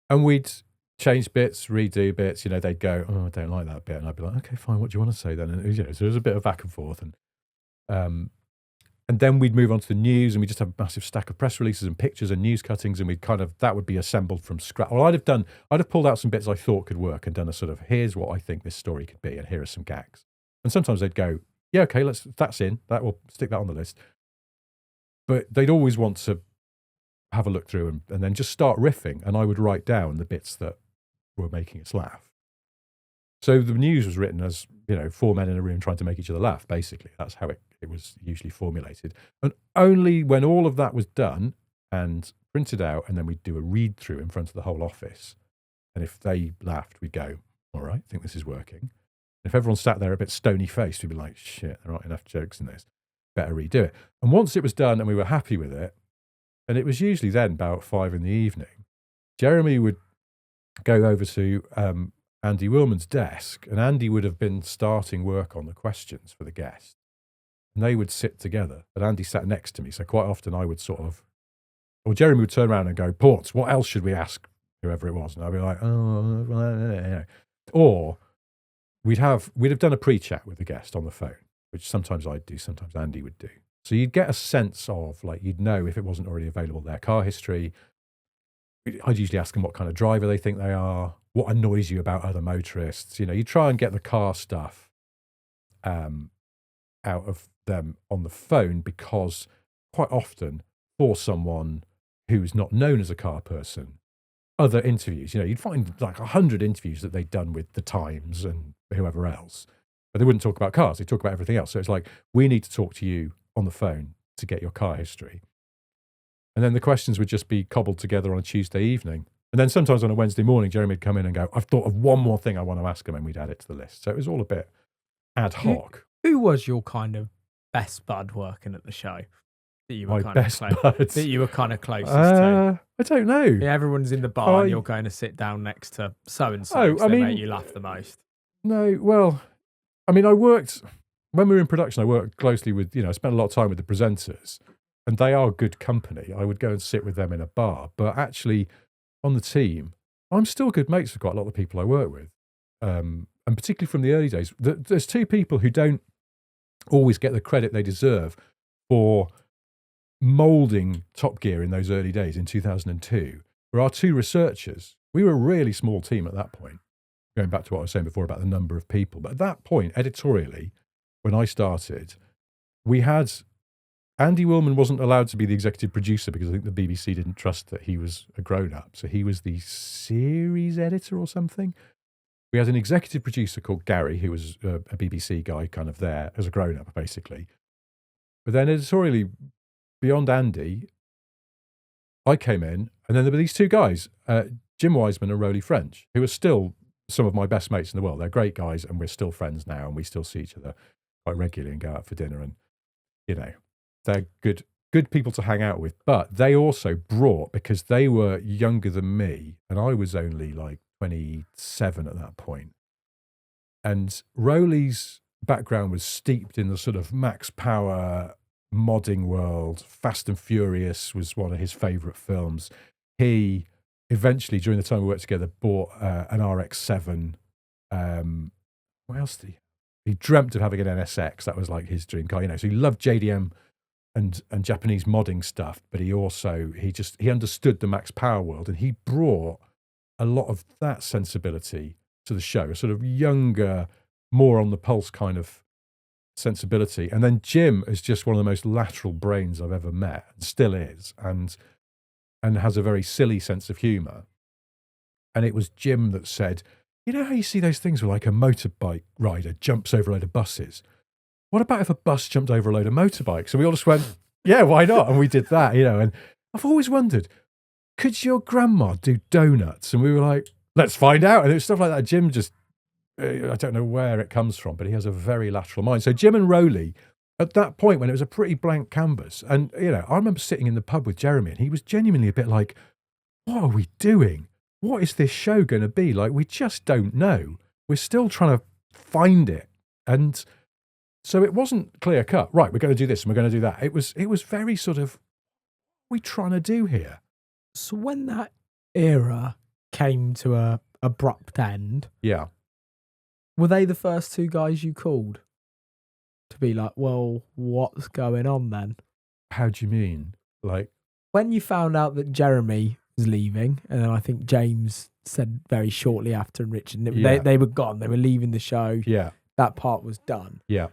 And we'd change bits, redo bits, they'd go, oh, I don't like that bit. And I'd be like, okay, fine, what do you want to say then? And, so there was a bit of back and forth. And then we'd move on to the news, and we just have a massive stack of press releases and pictures and news cuttings, and that would be assembled from scratch. Or I'd have pulled out some bits I thought could work and done a sort of, here's what I think this story could be, and here are some gags. And sometimes they'd go, yeah, okay, that's in, we'll stick that on the list. But they'd always want to have a look through and then just start riffing, and I would write down the bits that were making us laugh. So the news was written as, four men in a room trying to make each other laugh, basically. That's how it was usually formulated. And only when all of that was done and printed out, and then we'd do a read-through in front of the whole office. And if they laughed, we'd go, all right, I think this is working. And if everyone sat there a bit stony-faced, we'd be like, shit, there aren't enough jokes in this. Better redo it. And once it was done and we were happy with it, and it was usually then about 5 p.m, Jeremy would go over to Andy Wilman's desk, and Andy would have been starting work on the questions for the guest. And they would sit together, but Andy sat next to me. So quite often I would or Jeremy would turn around and go, Ports, what else should we ask whoever it was? And I'd be like, oh, or we'd have done a pre-chat with the guest on the phone, which sometimes I'd do, sometimes Andy would do. So you'd get a sense of, like, you'd know if it wasn't already available, their car history. I'd usually ask them what kind of driver they think they are, what annoys you about other motorists. You try and get the car stuff out of them on the phone, because quite often for someone who's not known as a car person, other interviews, you'd find like 100 interviews that they'd done with the Times and whoever else, but they wouldn't talk about cars. They talk about everything else. So it's like, we need to talk to you on the phone to get your car history. And then the questions would just be cobbled together on a Tuesday evening. And then sometimes on a Wednesday morning, Jeremy would come in and go, I've thought of one more thing I want to ask him, and we'd add it to the list. So it was all a bit ad hoc. Who was your kind of best bud working at the show? That you were My best buds? That you were kind of closest to? I don't know. Yeah, everyone's in the bar and you're going to sit down next to so-and-so, so they make you laugh the most. No, well, I mean, when we were in production, I worked closely with, I spent a lot of time with the presenters, and they are good company. I would go and sit with them in a bar, but actually on the team, I'm still good mates with quite a lot of the people I work with. And particularly from the early days, there's two people who don't always get the credit they deserve for moulding Top Gear in those early days in 2002, were our two researchers. We were a really small team at that point, going back to what I was saying before about the number of people. But at that point, editorially, when I started, we had Andy Wilman wasn't allowed to be the executive producer because I think the BBC didn't trust that he was a grown-up. So he was the series editor or something. We had an executive producer called Gary, who was a BBC guy kind of there as a grown-up, basically. But then editorially, beyond Andy, I came in, and then there were these two guys, Jim Wiseman and Rowley French, who are still some of my best mates in the world. They're great guys, and we're still friends now, and we still see each other quite regularly and go out for dinner, and, they're good people to hang out with. But they also brought, because they were younger than me, and I was only like 27 at that point. And Rowley's background was steeped in the sort of Max Power modding world. Fast and Furious was one of his favourite films. He eventually, during the time we worked together, bought an RX-7. What else did he dreamt of having an NSX. That was like his dream car, So he loved JDM and Japanese modding stuff, but he understood the max power world, and he brought a lot of that sensibility to the show, a sort of younger, more on the pulse kind of sensibility. And then Jim is just one of the most lateral brains I've ever met, and still is, and has a very silly sense of humour. And it was Jim that said, you know how you see those things where like a motorbike rider jumps over a load of buses? What about if a bus jumped over a load of motorbikes? And we all just went, yeah, why not? And we did that, And I've always wondered, could your grandma do donuts? And we were like, let's find out. And it was stuff like that. Jim just, I don't know where it comes from, but he has a very lateral mind. So Jim and Rowley, at that point when it was a pretty blank canvas, and, I remember sitting in the pub with Jeremy, and he was genuinely a bit like, what are we doing? What is this show going to be? Like, we just don't know. We're still trying to find it. And so it wasn't clear cut. Right, we're going to do this and we're going to do that. It was very sort of, what are we trying to do here? So when that era came to a abrupt end, yeah, were they the first two guys you called to be like, well, what's going on then? How do you mean? Like, when you found out that Jeremy was leaving, and then I think James said very shortly after, and Richard, they were gone. They were leaving the show. Yeah, that part was done. Yeah.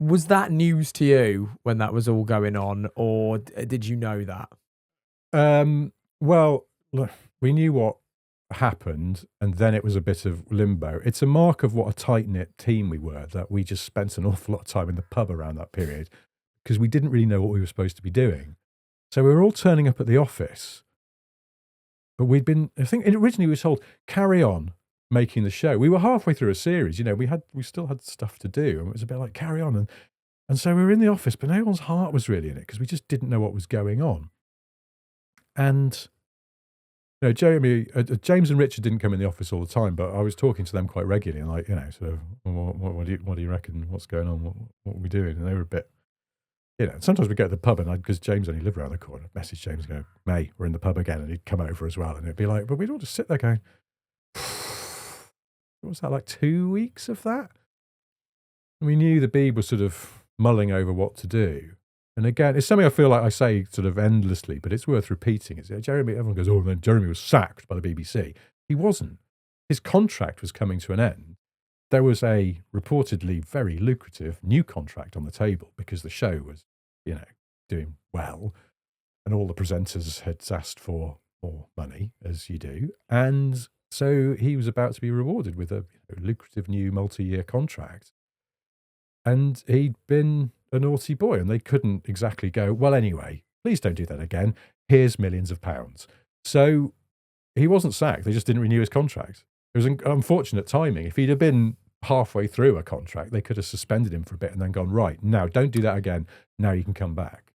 Was that news to you when that was all going on, or did you know that? Well, look, we knew what happened, and then it was a bit of limbo. It's a mark of what a tight-knit team we were, that we just spent an awful lot of time in the pub around that period, because we didn't really know what we were supposed to be doing. So we were all turning up at the office, but I think originally we were told, carry on making the show. We were halfway through a series, we still had stuff to do, and it was a bit like, carry on. And so we were in the office, but no one's heart was really in it, because we just didn't know what was going on. And Jeremy, James and Richard didn't come in the office all the time, but I was talking to them quite regularly, and like, sort of, what do you reckon? What's going on? What are we doing? And they were a bit, sometimes we go to the pub, and because James only lived around the corner, I'd message James and go, May, we're in the pub again, and he'd come over as well, and it'd be like, but we'd all just sit there going, what was that, like 2 weeks of that? And we knew the Beeb was sort of mulling over what to do. And again, it's something I feel like I say sort of endlessly, but it's worth repeating. Jeremy, everyone goes, then Jeremy was sacked by the BBC. He wasn't. His contract was coming to an end. There was a reportedly very lucrative new contract on the table, because the show was, doing well, and all the presenters had asked for more money, as you do. And so he was about to be rewarded with a lucrative new multi-year contract. And he'd been a naughty boy, and they couldn't exactly go, well, anyway, please don't do that again. Here's millions of pounds. So he wasn't sacked. They just didn't renew his contract. It was unfortunate timing. If he'd have been halfway through a contract, they could have suspended him for a bit and then gone, right, now don't do that again. Now you can come back.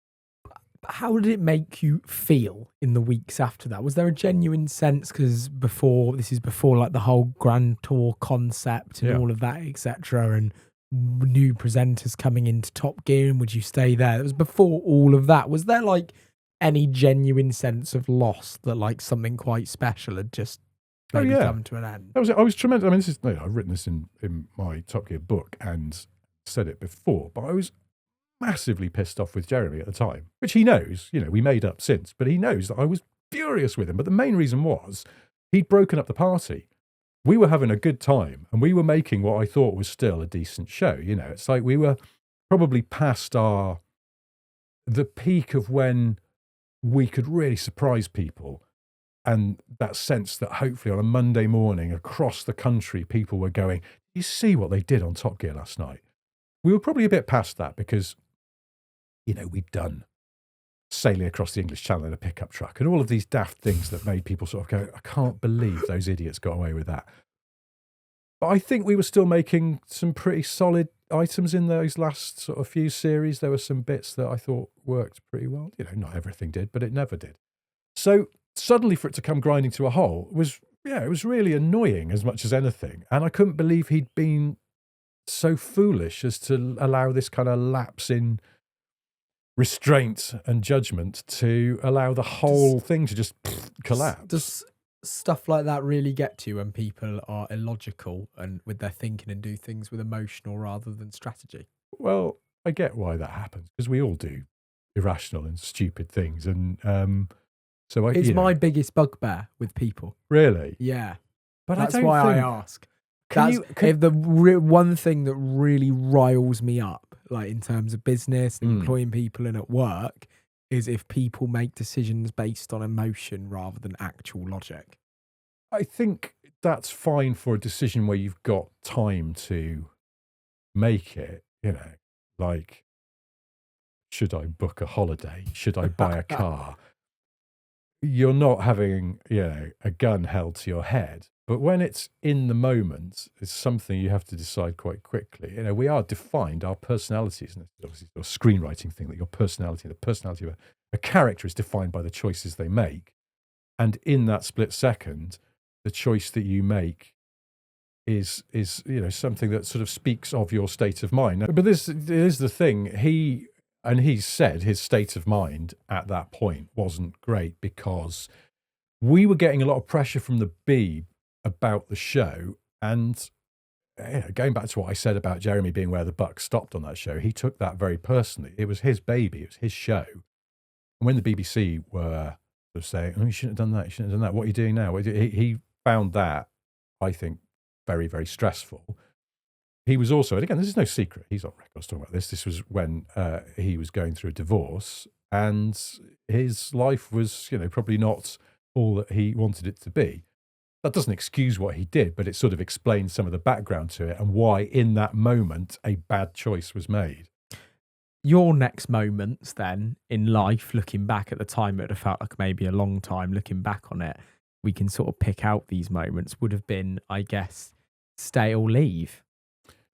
How did it make you feel in the weeks after that? Was there a genuine sense, because this is before like the whole Grand Tour concept and all of that, etc., and new presenters coming into Top Gear, and would you stay there? It was before all of that. Was there like any genuine sense of loss that like something quite special had just come to an end? I was tremendous. I mean, this is, I've written this in my Top Gear book and said it before, but I was massively pissed off with Jeremy at the time, which he knows, we made up since, but he knows that I was furious with him. But the main reason was he'd broken up the party. We were having a good time, and we were making what I thought was still a decent show. It's like we were probably past the peak of when we could really surprise people, and that sense that hopefully on a Monday morning across the country, people were going, you see what they did on Top Gear last night? We were probably a bit past that, because, we'd done sailing across the English Channel in a pickup truck and all of these daft things that made people sort of go, I can't believe those idiots got away with that. But I think we were still making some pretty solid items in those last sort of few series. There were some bits that I thought worked pretty well. Not everything did, but it never did. So suddenly for it to come grinding to a halt was really annoying as much as anything. And I couldn't believe he'd been so foolish as to allow this kind of lapse in restraint and judgment to allow the whole thing to just collapse. stuff like that really get to you when people are illogical and with their thinking and do things with emotional rather than strategy? Well, I get why that happens because we all do irrational and stupid things. And so It's my biggest bugbear with people. really, Yeah. but That's I don't why I think, ask. can That's you, can, if the one thing that really riles me up, like in terms of business, employing people and at work, is if people make decisions based on emotion rather than actual logic. I think that's fine for a decision where you've got time to make it, like, should I book a holiday? Should I buy a car? You're not having, a gun held to your head. But when it's in the moment, it's something you have to decide quite quickly. We are defined, our personalities, and it's obviously a screenwriting thing, that your personality, the personality of a character is defined by the choices they make. And in that split second, the choice that you make is something that sort of speaks of your state of mind. But this is the thing. He said his state of mind at that point wasn't great because we were getting a lot of pressure from the Beeb about the show. And going back to what I said about Jeremy being where the buck stopped on that show, he took that very personally. It was his baby. It was his show. And when the BBC were sort of saying, "Oh, you shouldn't have done that. You shouldn't have done that. What are you doing now?" He found that, I think, very, very stressful. He was also, and again, this is no secret, he's on record talking about this. This was when he was going through a divorce, and his life was, probably not all that he wanted it to be. That doesn't excuse what he did, but it sort of explains some of the background to it and why, in that moment, a bad choice was made. Your next moments then in life, looking back at the time, it would have felt like maybe a long time looking back on it. We can sort of pick out these moments, would have been, I guess, stay or leave.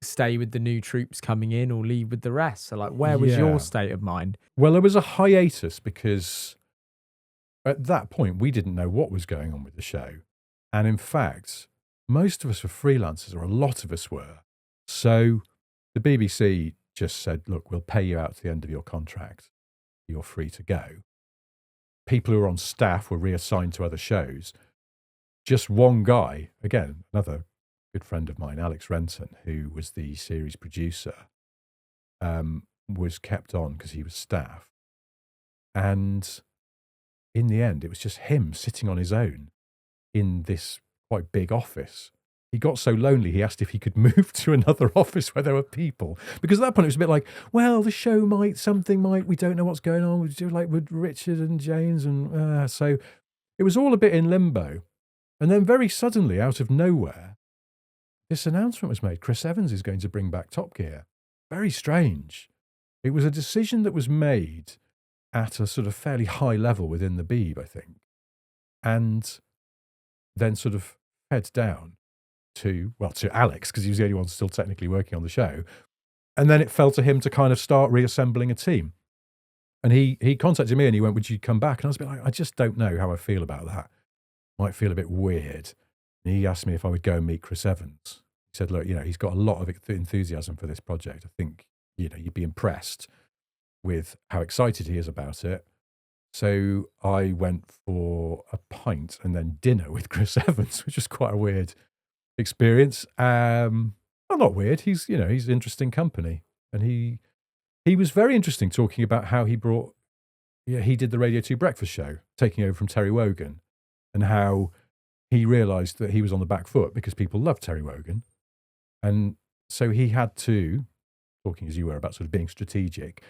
Stay with the new troops coming in or leave with the rest. So, like, where was your state of mind? Well, there was a hiatus because at that point, we didn't know what was going on with the show. And in fact, most of us were freelancers, or a lot of us were. So the BBC just said, look, we'll pay you out to the end of your contract. You're free to go. People who were on staff were reassigned to other shows. Just one guy, again, another good friend of mine, Alex Renton, who was the series producer, was kept on because he was staff. And in the end, it was just him sitting on his own in this quite big office. He got so lonely, he asked if he could move to another office where there were people. Because at that point, it was a bit like, well, the show might, we don't know what's going on. We do like with Richard and James. And so it was all a bit in limbo. And then very suddenly, out of nowhere, this announcement was made. Chris Evans is going to bring back Top Gear. Very strange. It was a decision that was made at a sort of fairly high level within the Beeb, I think. And then sort of fed down to Alex, because he was the only one still technically working on the show. And then it fell to him to kind of start reassembling a team. And he contacted me and he went, would you come back? And I was a bit like, I just don't know how I feel about that. Might feel a bit weird. And he asked me if I would go and meet Chris Evans. He said, look, he's got a lot of enthusiasm for this project. I think, you'd be impressed with how excited he is about it. So I went for a pint and then dinner with Chris Evans, which was quite a weird experience. Well, not weird. He's interesting company. And he was very interesting talking about how he did the Radio 2 breakfast show, taking over from Terry Wogan, and how he realised that he was on the back foot because people loved Terry Wogan. And so he had to, talking as you were about sort of being strategic,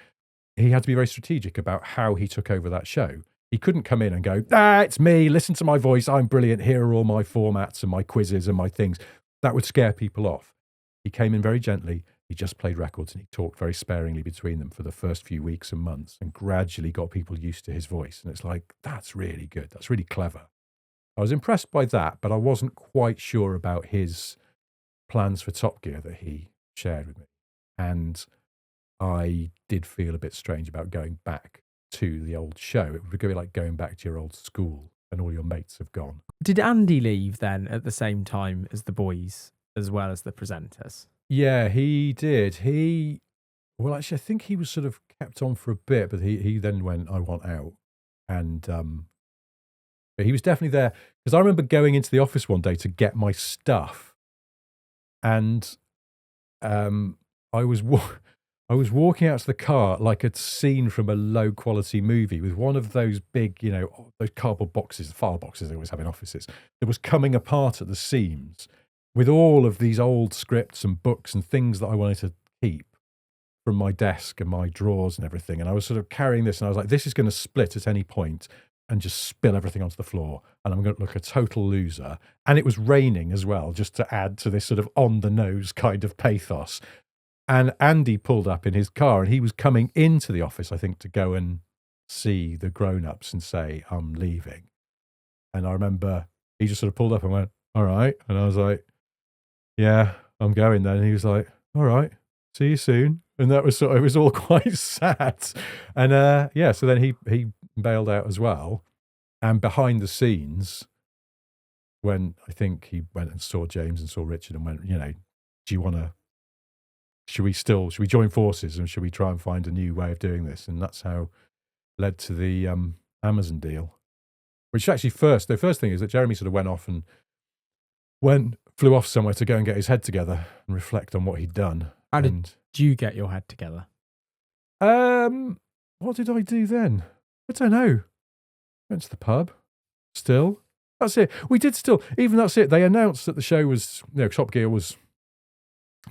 he had to be very strategic about how he took over that show. He couldn't come in and go, it's me, listen to my voice, I'm brilliant, here are all my formats and my quizzes and my things. That would scare people off. He came in very gently, he just played records and he talked very sparingly between them for the first few weeks and months and gradually got people used to his voice. And it's like, that's really good, that's really clever. I was impressed by that, but I wasn't quite sure about his plans for Top Gear that he shared with me. And I did feel a bit strange about going back to the old show. It would be like going back to your old school and all your mates have gone. Did Andy leave then at the same time as the boys, as well as the presenters? Yeah, he did. Well, actually, I think he was sort of kept on for a bit, but he then went, I want out. And But he was definitely there because I remember going into the office one day to get my stuff, and I was walking out to the car like a scene from a low quality movie with one of those big, those cardboard boxes, file boxes they always have in offices, that was coming apart at the seams with all of these old scripts and books and things that I wanted to keep from my desk and my drawers and everything. And I was sort of carrying this, and I was like, this is going to split at any point and just spill everything onto the floor, and I'm going to look a total loser. And it was raining as well, just to add to this sort of on-the-nose kind of pathos. And Andy pulled up in his car, and he was coming into the office, I think, to go and see the grown-ups and say, I'm leaving. And I remember he just sort of pulled up and went, all right. And I was like, yeah, I'm going then. And he was like, all right, see you soon. And that was it was all quite sad. And so then he bailed out as well. And behind the scenes, when I think he went and saw James and saw Richard and went, do you want to, should we join forces and should we try and find a new way of doing this? And that's how led to the Amazon deal, which actually the first thing is that Jeremy sort of went off and flew off somewhere to go and get his head together and reflect on what he'd done. How did you get your head together? What did I do then? I don't know. Went to the pub. Still. That's it. We did still. Even that's it. They announced that the show was, Top Gear was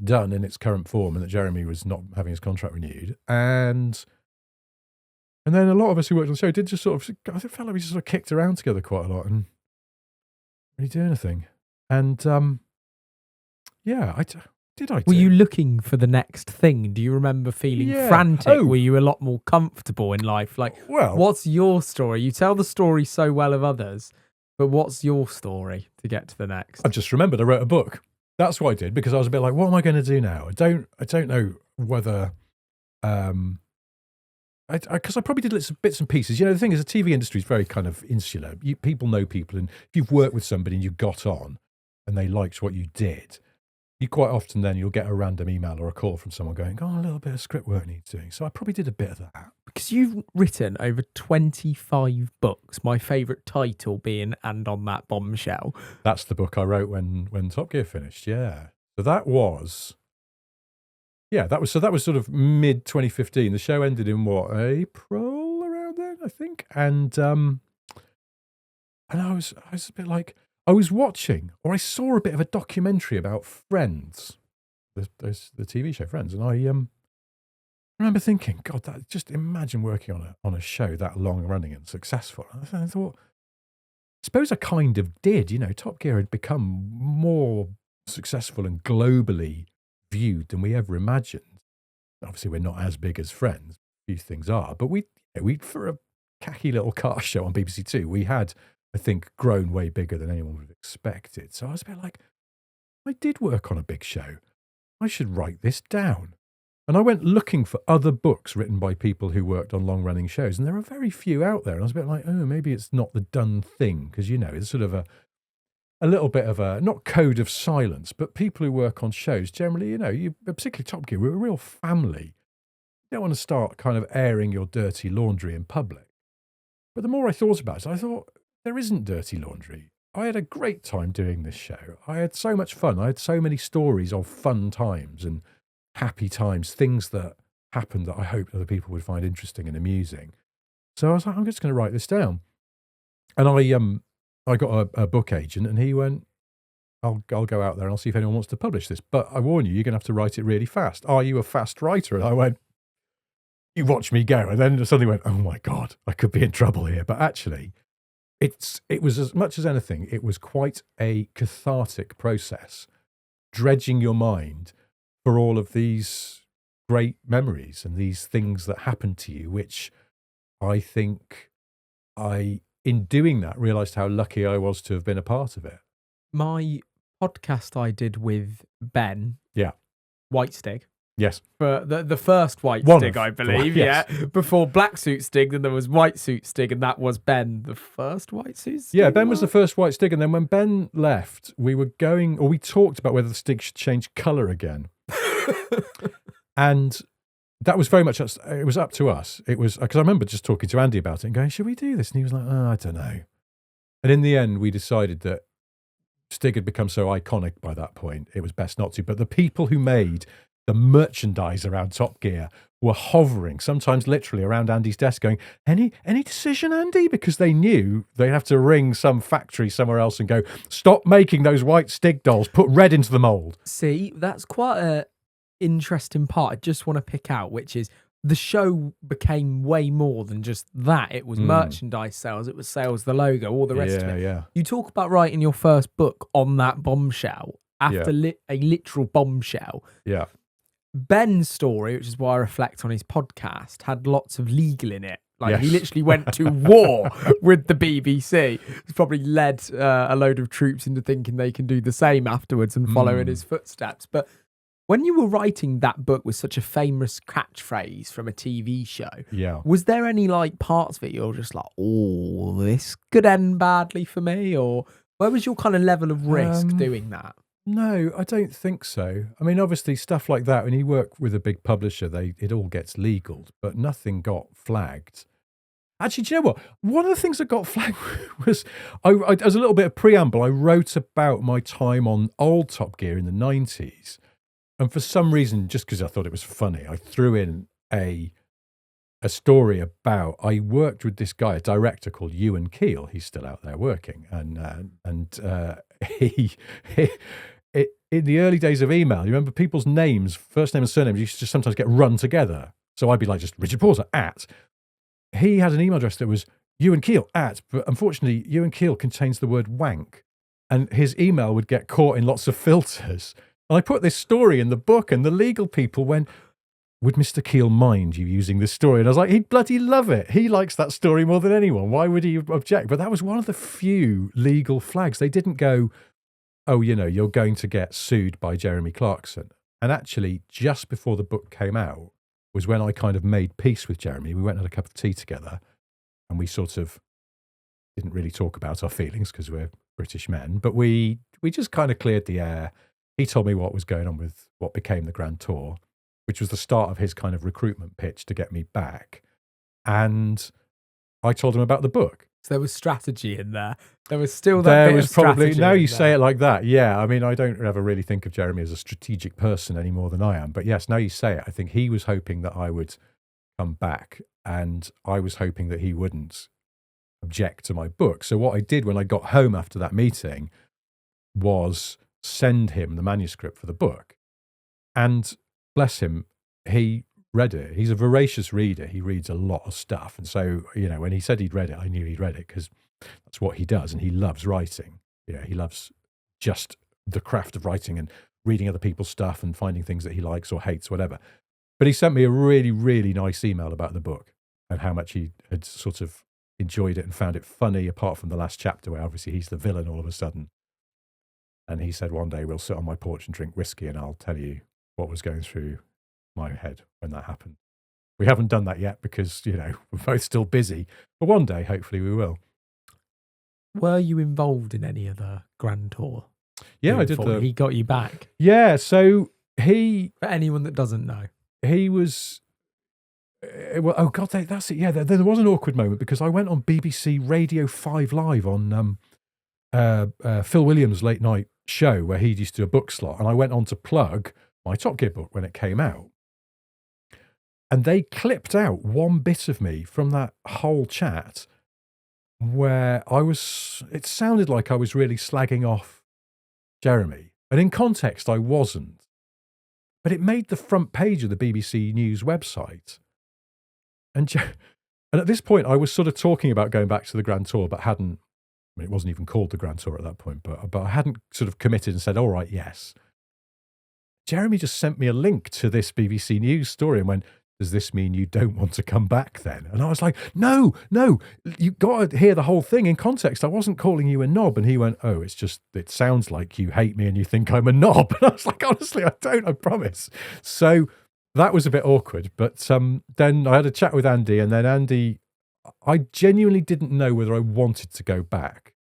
done in its current form and that Jeremy was not having his contract renewed. And then a lot of us who worked on the show did just sort of, I felt like we just sort of kicked around together quite a lot and really do anything. And Were you looking for the next thing? Do you remember feeling frantic? Were you a lot more comfortable in life? Like, what's your story? You tell the story so well of others, but what's your story to get to the next? I just remembered I wrote a book. That's what I did, because I was a bit like, what am I going to do now? I don't know whether, because I probably did bits and pieces. The thing is, the TV industry is very kind of insular. People know people, and if you've worked with somebody and you got on and they liked what you did, you quite often then you'll get a random email or a call from someone going, a little bit of script work needs doing. So I probably did a bit of that. Because you've written over 25 books, my favourite title being And on That Bombshell. That's the book I wrote when Top Gear finished, yeah. So that was sort of mid 2015. The show ended in April around then, I think. And I was a bit like, I was watching, or I saw a bit of a documentary about Friends, the TV show Friends, and I remember thinking, God, just imagine working on a show that long running and successful. And I thought, I suppose I kind of did. Top Gear had become more successful and globally viewed than we ever imagined. Obviously, we're not as big as Friends. Few things are, but we for a khaki little car show on BBC Two, we had, I think, grown way bigger than anyone would have expected. So I was a bit like, I did work on a big show. I should write this down. And I went looking for other books written by people who worked on long-running shows, and there are very few out there. And I was a bit like, maybe it's not the done thing, because, it's sort of a little bit of a, not code of silence, but people who work on shows, generally, particularly Top Gear, we're a real family. You don't want to start kind of airing your dirty laundry in public. But the more I thought about it, I thought, there isn't dirty laundry. I had a great time doing this show. I had so much fun. I had so many stories of fun times and happy times, things that happened that I hoped other people would find interesting and amusing. So I was like, I'm just going to write this down. And I got a book agent, and he went, I'll go out there and I'll see if anyone wants to publish this. But I warn you, you're going to have to write it really fast. Are you a fast writer? And I went, you watch me go. And then suddenly went, oh my God, I could be in trouble here. But actually, it was, as much as anything, it was quite a cathartic process, dredging your mind for all of these great memories and these things that happened to you, which I think in doing that, realised how lucky I was to have been a part of it. My podcast I did with Ben, White Stig. Yes. For the first White Stig, I believe, yes. Before Black Suit Stig, then there was White Suit Stig, and that was Ben, the first White Suit Stig. Yeah, Ben was the first White Stig, and then when Ben left, we talked about whether the Stig should change colour again. And that was very much, it was up to us. It was, because I remember just talking to Andy about it and going, should we do this? And he was like, I don't know. And in the end, we decided that Stig had become so iconic by that point, it was best not to. But the people who made the merchandise around Top Gear were hovering, sometimes literally around Andy's desk going, any decision, Andy? Because they knew they'd have to ring some factory somewhere else and go, stop making those white Stig dolls, put red into the mould. See, that's quite a interesting part I just want to pick out, which is the show became way more than just that. It was merchandise sales, it was sales, the logo, all the rest of it. Yeah. You talk about writing your first book on that bombshell, after a literal bombshell. Yeah. Ben's story, which is why I reflect on his podcast, had lots of legal in it. Like, he literally went to war with the BBC. He's probably led a load of troops into thinking they can do the same afterwards and follow in his footsteps. But when you were writing that book with such a famous catchphrase from a TV show, was there any like parts of it you're just like, oh, this could end badly for me? Or where was your kind of level of risk doing that? No, I don't think so. I mean, obviously, stuff like that, when you work with a big publisher, it all gets legal, but nothing got flagged. Actually, do you know what? One of the things that got flagged was, as a little bit of preamble, I wrote about my time on old Top Gear in the 90s. And for some reason, just because I thought it was funny, I threw in a story about, I worked with this guy, a director called Ewan Keel. He's still out there working. And he in the early days of email, you remember people's names, first name and surnames, used to just sometimes get run together. So I'd be like, just Richard Porter @ he had an email address that was Ewan Keel @, but unfortunately, Ewan Keel contains the word wank, and his email would get caught in lots of filters. And I put this story in the book, and the legal people went, would Mr. Keel mind you using this story? And I was like, he'd bloody love it. He likes that story more than anyone. Why would he object? But that was one of the few legal flags. They didn't go, oh, you're going to get sued by Jeremy Clarkson. And actually, just before the book came out was when I kind of made peace with Jeremy. We went and had a cup of tea together, and we sort of didn't really talk about our feelings because we're British men, but we just kind of cleared the air. He told me what was going on with what became the Grand Tour, which was the start of his kind of recruitment pitch to get me back. And I told him about the book. So there was strategy in there. There was still that bit of strategy. Now you say it like that. Yeah, I mean, I don't ever really think of Jeremy as a strategic person any more than I am. But yes, now you say it, I think he was hoping that I would come back, and I was hoping that he wouldn't object to my book. So what I did when I got home after that meeting was send him the manuscript for the book. And bless him, he read it. He's a voracious reader. He reads a lot of stuff. And so, when he said he'd read it, I knew he'd read it because that's what he does. And he loves writing. He loves just the craft of writing and reading other people's stuff and finding things that he likes or hates, whatever. But he sent me a really, really nice email about the book and how much he had sort of enjoyed it and found it funny, apart from the last chapter where obviously he's the villain all of a sudden. And he said, one day we'll sit on my porch and drink whiskey and I'll tell you what was going through my head when that happened. We haven't done that yet because, we're both still busy. But one day, hopefully, we will. Were you involved in any of the Grand Tour? Yeah, I did. He got you back? Yeah, so he... For anyone that doesn't know. He was... Well, oh, God, that's it. Yeah, there was an awkward moment because I went on BBC Radio 5 Live on Phil Williams' late night show where he used to do a book slot, and I went on to plug my Top Gear book when it came out. And they clipped out one bit of me from that whole chat where it sounded like I was really slagging off Jeremy. And in context, I wasn't. But it made the front page of the BBC News website. And at this point, I was sort of talking about going back to the Grand Tour, but hadn't, it wasn't even called the Grand Tour at that point, but I hadn't sort of committed and said, all right, yes. Jeremy just sent me a link to this BBC News story and went, does this mean you don't want to come back then? And I was like, no, you got to hear the whole thing in context. I wasn't calling you a knob. And he went, oh, it sounds like you hate me and you think I'm a knob. And I was like, honestly, I don't, I promise. So that was a bit awkward. But then I had a chat with Andy, and then Andy, I genuinely didn't know whether I wanted to go back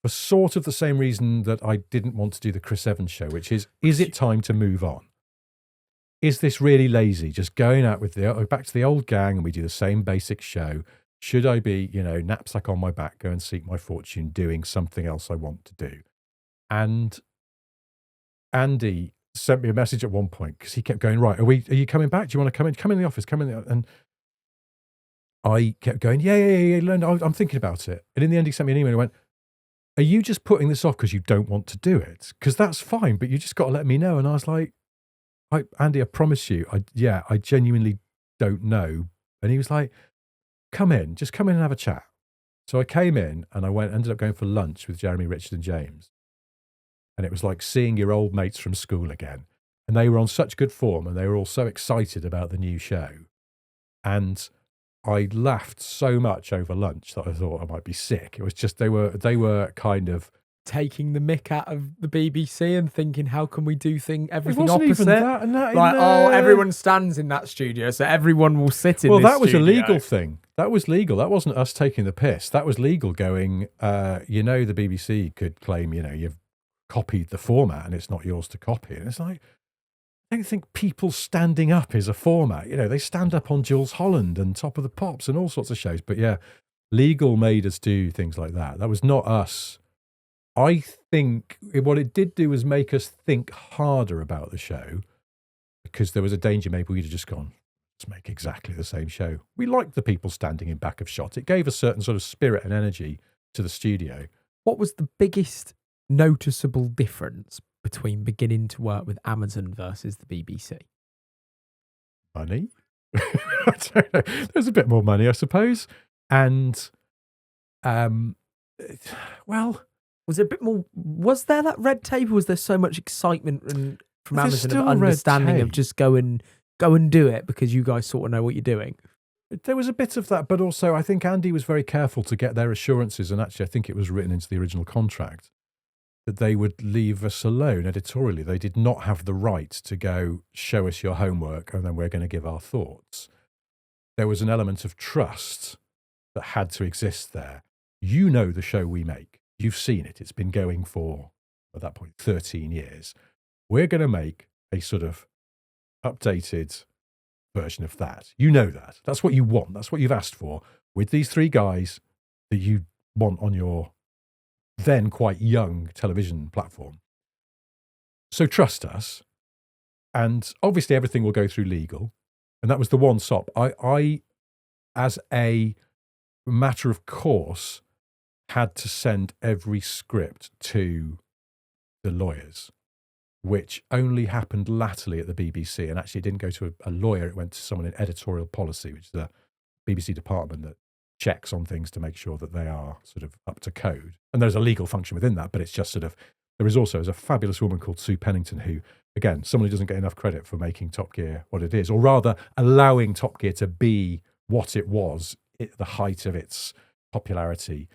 for sort of the same reason that I didn't want to do the Chris Evans show, which is it time to move on? Is this really lazy? Just going out with back to the old gang and we do the same basic show. Should I be, knapsack on my back, go and seek my fortune doing something else I want to do? And Andy sent me a message at one point because he kept going, right, are you coming back? Do you want to come in? Come in the office, come in the, and I kept going, yeah, I'm thinking about it. And in the end, he sent me an email and went, are you just putting this off because you don't want to do it? Because that's fine, but you just got to let me know. And I was like, Andy, I promise you, I genuinely don't know. And he was like, just come in and have a chat. So I came in and ended up going for lunch with Jeremy, Richard and James. And it was like seeing your old mates from school again. And they were on such good form and they were all so excited about the new show. And I laughed so much over lunch that I thought I might be sick. It was just, they were kind of taking the mick out of the BBC and thinking, how can we do everything wasn't opposite? Even that, like, everyone stands in that studio, so everyone will sit in this that was studio. a legal thing. That was legal. That wasn't us taking the piss. That was legal going, the BBC could claim, you've copied the format and it's not yours to copy. And it's like, I don't think people standing up is a format. They stand up on Jules Holland and Top of the Pops and all sorts of shows. But yeah, legal made us do things like that. That was not us. I think what it did do was make us think harder about the show, because there was a danger maybe we'd have just gone, let's make exactly the same show. We liked the people standing in back of shot. It gave a certain sort of spirit and energy to the studio. What was the biggest noticeable difference between beginning to work with Amazon versus the BBC? Money. I don't know. There's a bit more money, I suppose. And, was it a bit more? Was there that red tape? Or was there so much excitement from Amazon of understanding of just go and do it because you guys sort of know what you're doing? There was a bit of that, but also I think Andy was very careful to get their assurances, and actually I think it was written into the original contract that they would leave us alone editorially. They did not have the right to go, show us your homework, and then we're going to give our thoughts. There was an element of trust that had to exist there. You know the show we make. You've seen it. It's been going for, at that point, 13 years. We're going to make a sort of updated version of that. You know that. That's what you want. That's what you've asked for with these three guys that you want on your then quite young television platform. So trust us. And obviously everything will go through legal. And that was the one stop. I as a matter of course, had to send every script to the lawyers, which only happened latterly at the BBC. And actually it didn't go to a lawyer. It went to someone in editorial policy, which is the BBC department that checks on things to make sure that they are sort of up to code. And there's a legal function within that, but it's just sort of, there's a fabulous woman called Sue Pennington who, again, someone who doesn't get enough credit for making Top Gear what it is, or rather allowing Top Gear to be what it was at the height of its popularity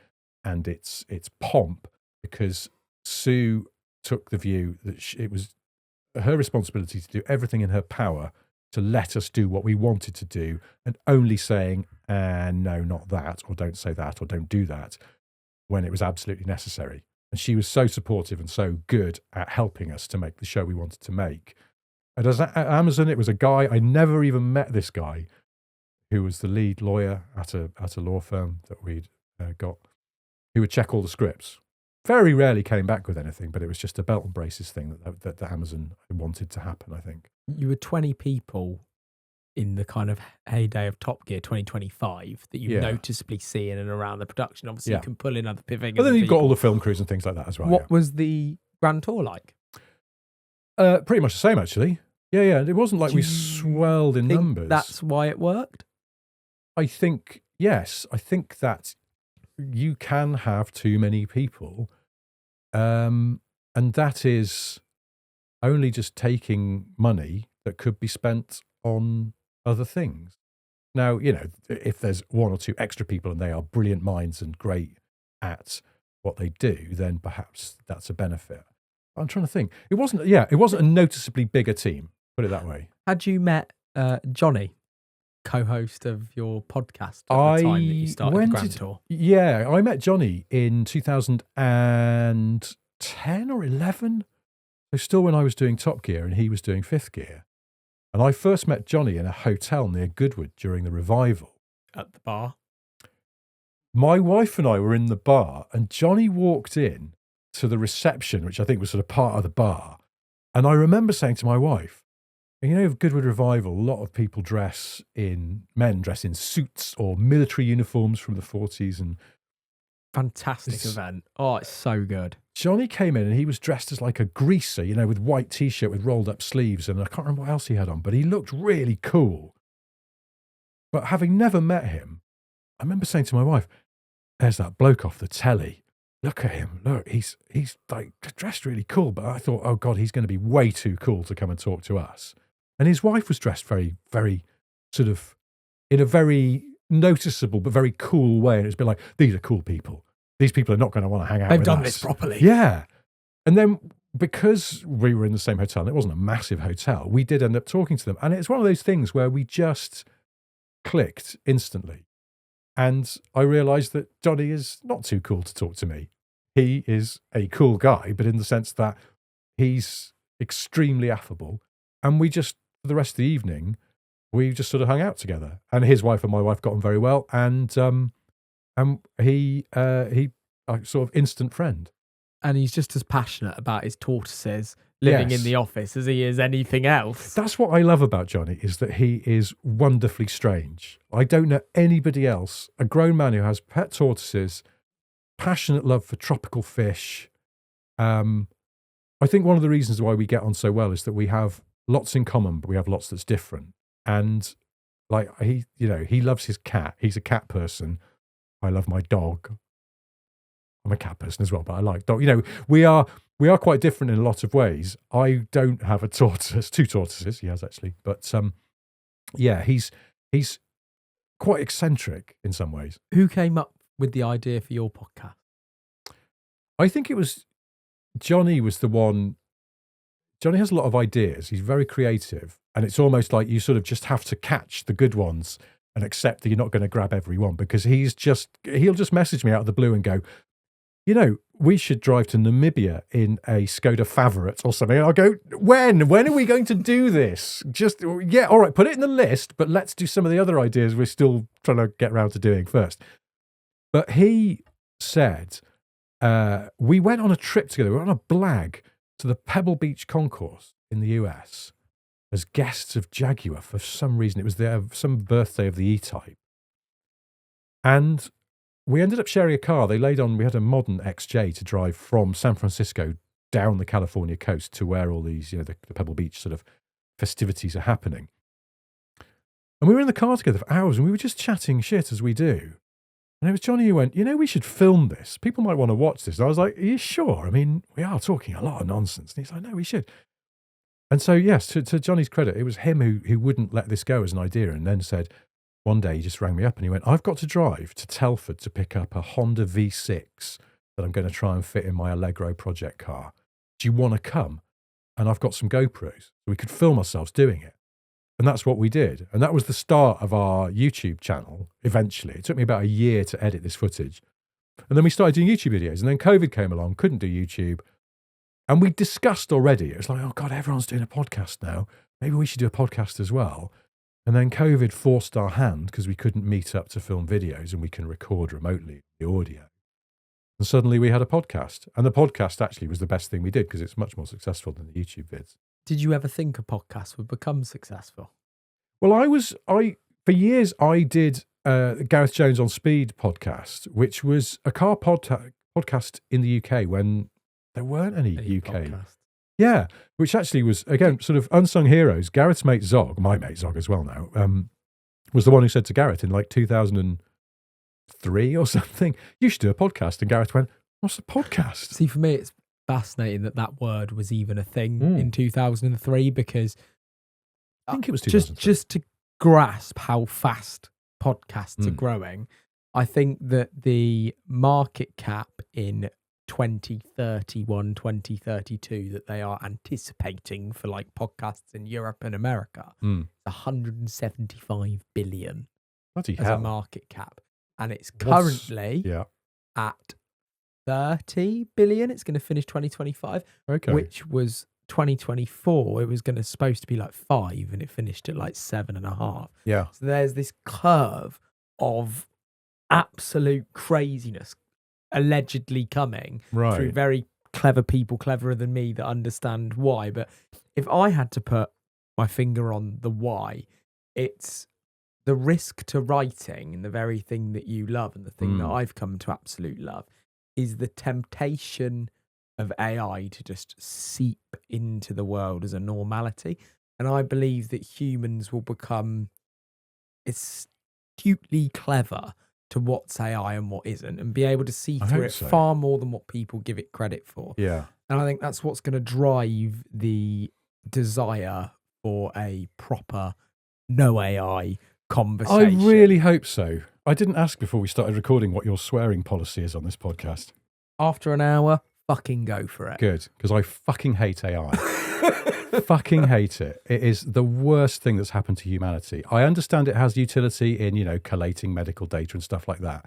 and its pomp, because Sue took the view that it was her responsibility to do everything in her power to let us do what we wanted to do, and only saying, no, not that, or don't say that, or don't do that, when it was absolutely necessary. And she was so supportive and so good at helping us to make the show we wanted to make. And at Amazon, it was a guy, I never even met this guy, who was the lead lawyer at a law firm that we'd got, who would check all the scripts. Very rarely came back with anything, but it was just a belt and braces thing that Amazon wanted to happen, I think. You were 20 people in the kind of heyday of Top Gear 2025 that you noticeably see in and around the production. Obviously, you can pull in other figures. But then you've got all the film crews and things like that as well. What was the Grand Tour like? Pretty much the same, actually. Yeah. It wasn't like we swelled in numbers. That's why it worked? I think, yes. I think that you can have too many people. And that is only just taking money that could be spent on other things. Now, if there's one or two extra people and they are brilliant minds and great at what they do, then perhaps that's a benefit. I'm trying to think. It wasn't a noticeably bigger team, put it that way. Had you met Johnny, co-host of your podcast at the time that you started the Grand Tour? Yeah, I met Johnny in 2010 or 11. So still when I was doing Top Gear and he was doing Fifth Gear. And I first met Johnny in a hotel near Goodwood during the revival. At the bar? my wife and I were in the bar, and Johnny walked in to the reception, which I think was sort of part of the bar. And I remember saying to my wife, you know, Goodwood Revival, a lot of people men dress in suits or military uniforms from the 40s. And Fantastic event. Oh, it's so good. Johnny came in and he was dressed as like a greaser, you know, with white T-shirt with rolled up sleeves. And I can't remember what else he had on, but he looked really cool. But having never met him, I remember saying to my wife, there's that bloke off the telly. Look at him. Look, he's like dressed really cool. But I thought, oh God, he's going to be way too cool to come and talk to us. And his wife was dressed very, very sort of in a very noticeable but very cool way. And it's been like, these are cool people. These people are not going to want to hang out with us. They've done this properly. Yeah. And then because we were in the same hotel, and it wasn't a massive hotel, we did end up talking to them. And it's one of those things where we just clicked instantly. And I realized that Johnny is not too cool to talk to me. He is a cool guy, but in the sense that he's extremely affable. And we just, for the rest of the evening, we just sort of hung out together. And his wife and my wife got on very well. And he sort of instant friend. And he's just as passionate about his tortoises living in the office as he is anything else. That's what I love about Johnny, is that he is wonderfully strange. I don't know anybody else, a grown man who has pet tortoises, passionate love for tropical fish. I think one of the reasons why we get on so well is that we have lots in common, but we have lots that's different. And like he loves his cat. He's a cat person. I love my dog. I'm a cat person as well, but I like dog. You know, we are quite different in a lot of ways. I don't have a tortoise, 2 tortoises. He has actually, but yeah, he's quite eccentric in some ways. Who came up with the idea for your podcast? I think it was Johnny was the one. Johnny has a lot of ideas. He's very creative, and it's almost like you sort of just have to catch the good ones and accept that you're not going to grab every one, because he'll just message me out of the blue and go, you know, we should drive to Namibia in a Skoda Favourite or something. And I'll go, when are we going to do this? Just, yeah, all right, put it in the list, but let's do some of the other ideas we're still trying to get around to doing first. But he said, we went on a trip together. We went on a blag to the Pebble Beach Concourse in the US as guests of Jaguar for some reason. It was some birthday of the E-Type. And we ended up sharing a car. We had a modern XJ to drive from San Francisco down the California coast to where all these, you know, the Pebble Beach sort of festivities are happening. And we were in the car together for hours, and we were just chatting shit as we do. And it was Johnny who went, you know, we should film this. People might want to watch this. And I was like, are you sure? I mean, we are talking a lot of nonsense. And he's like, no, we should. And so, yes, to Johnny's credit, it was him who wouldn't let this go as an idea, and then said, one day he just rang me up and he went, I've got to drive to Telford to pick up a Honda V6 that I'm going to try and fit in my Allegro project car. Do you want to come? And I've got some GoPros. So we could film ourselves doing it. And that's what we did. And that was the start of our YouTube channel, eventually. It took me about a year to edit this footage. And then we started doing YouTube videos. And then COVID came along, couldn't do YouTube. And we discussed already, it was like, oh God, everyone's doing a podcast now. Maybe we should do a podcast as well. And then COVID forced our hand because we couldn't meet up to film videos, and we can record remotely the audio. And suddenly we had a podcast. And the podcast actually was the best thing we did because it's much more successful than the YouTube vids. Did you ever think a podcast would become successful? Well, for years I did Gareth Jones on Speed podcast, which was a car podcast in the UK when there weren't any UK. Podcast. Yeah, which actually was, again, sort of unsung heroes. Gareth's mate Zog, my mate Zog as well now, was the one who said to Gareth in like 2003 or something, you should do a podcast. And Gareth went, what's a podcast? See, for me, it's fascinating that word was even a thing in 2003, because I think it was 2003. Just to grasp how fast podcasts are growing, I think that the market cap in 2031, 2032 that they are anticipating for like podcasts in Europe and America, 175 billion as a market cap. And it's currently at 30 billion. It's going to finish 2025, which was 2024. It was supposed to be like 5, and it finished at like 7.5. Yeah. So there's this curve of absolute craziness allegedly coming through Right. very clever people, cleverer than me, that understand why. But if I had to put my finger on the why, it's the risk to writing, and the very thing that you love and the thing that I've come to absolute love is the temptation of AI to just seep into the world as a normality. And I believe that humans will become astutely clever to what's AI and what isn't, and be able to see I through hope it so. far more than what people give it credit for. Yeah. And I think that's what's going to drive the desire for a proper no AI I conversation. really hope so. I didn't ask before we started recording what your swearing policy is on this podcast. After an hour, fucking go for it. Good, because I fucking hate AI. Fucking hate it. It is the worst thing that's happened to humanity. I understand it has utility in, collating medical data and stuff like that.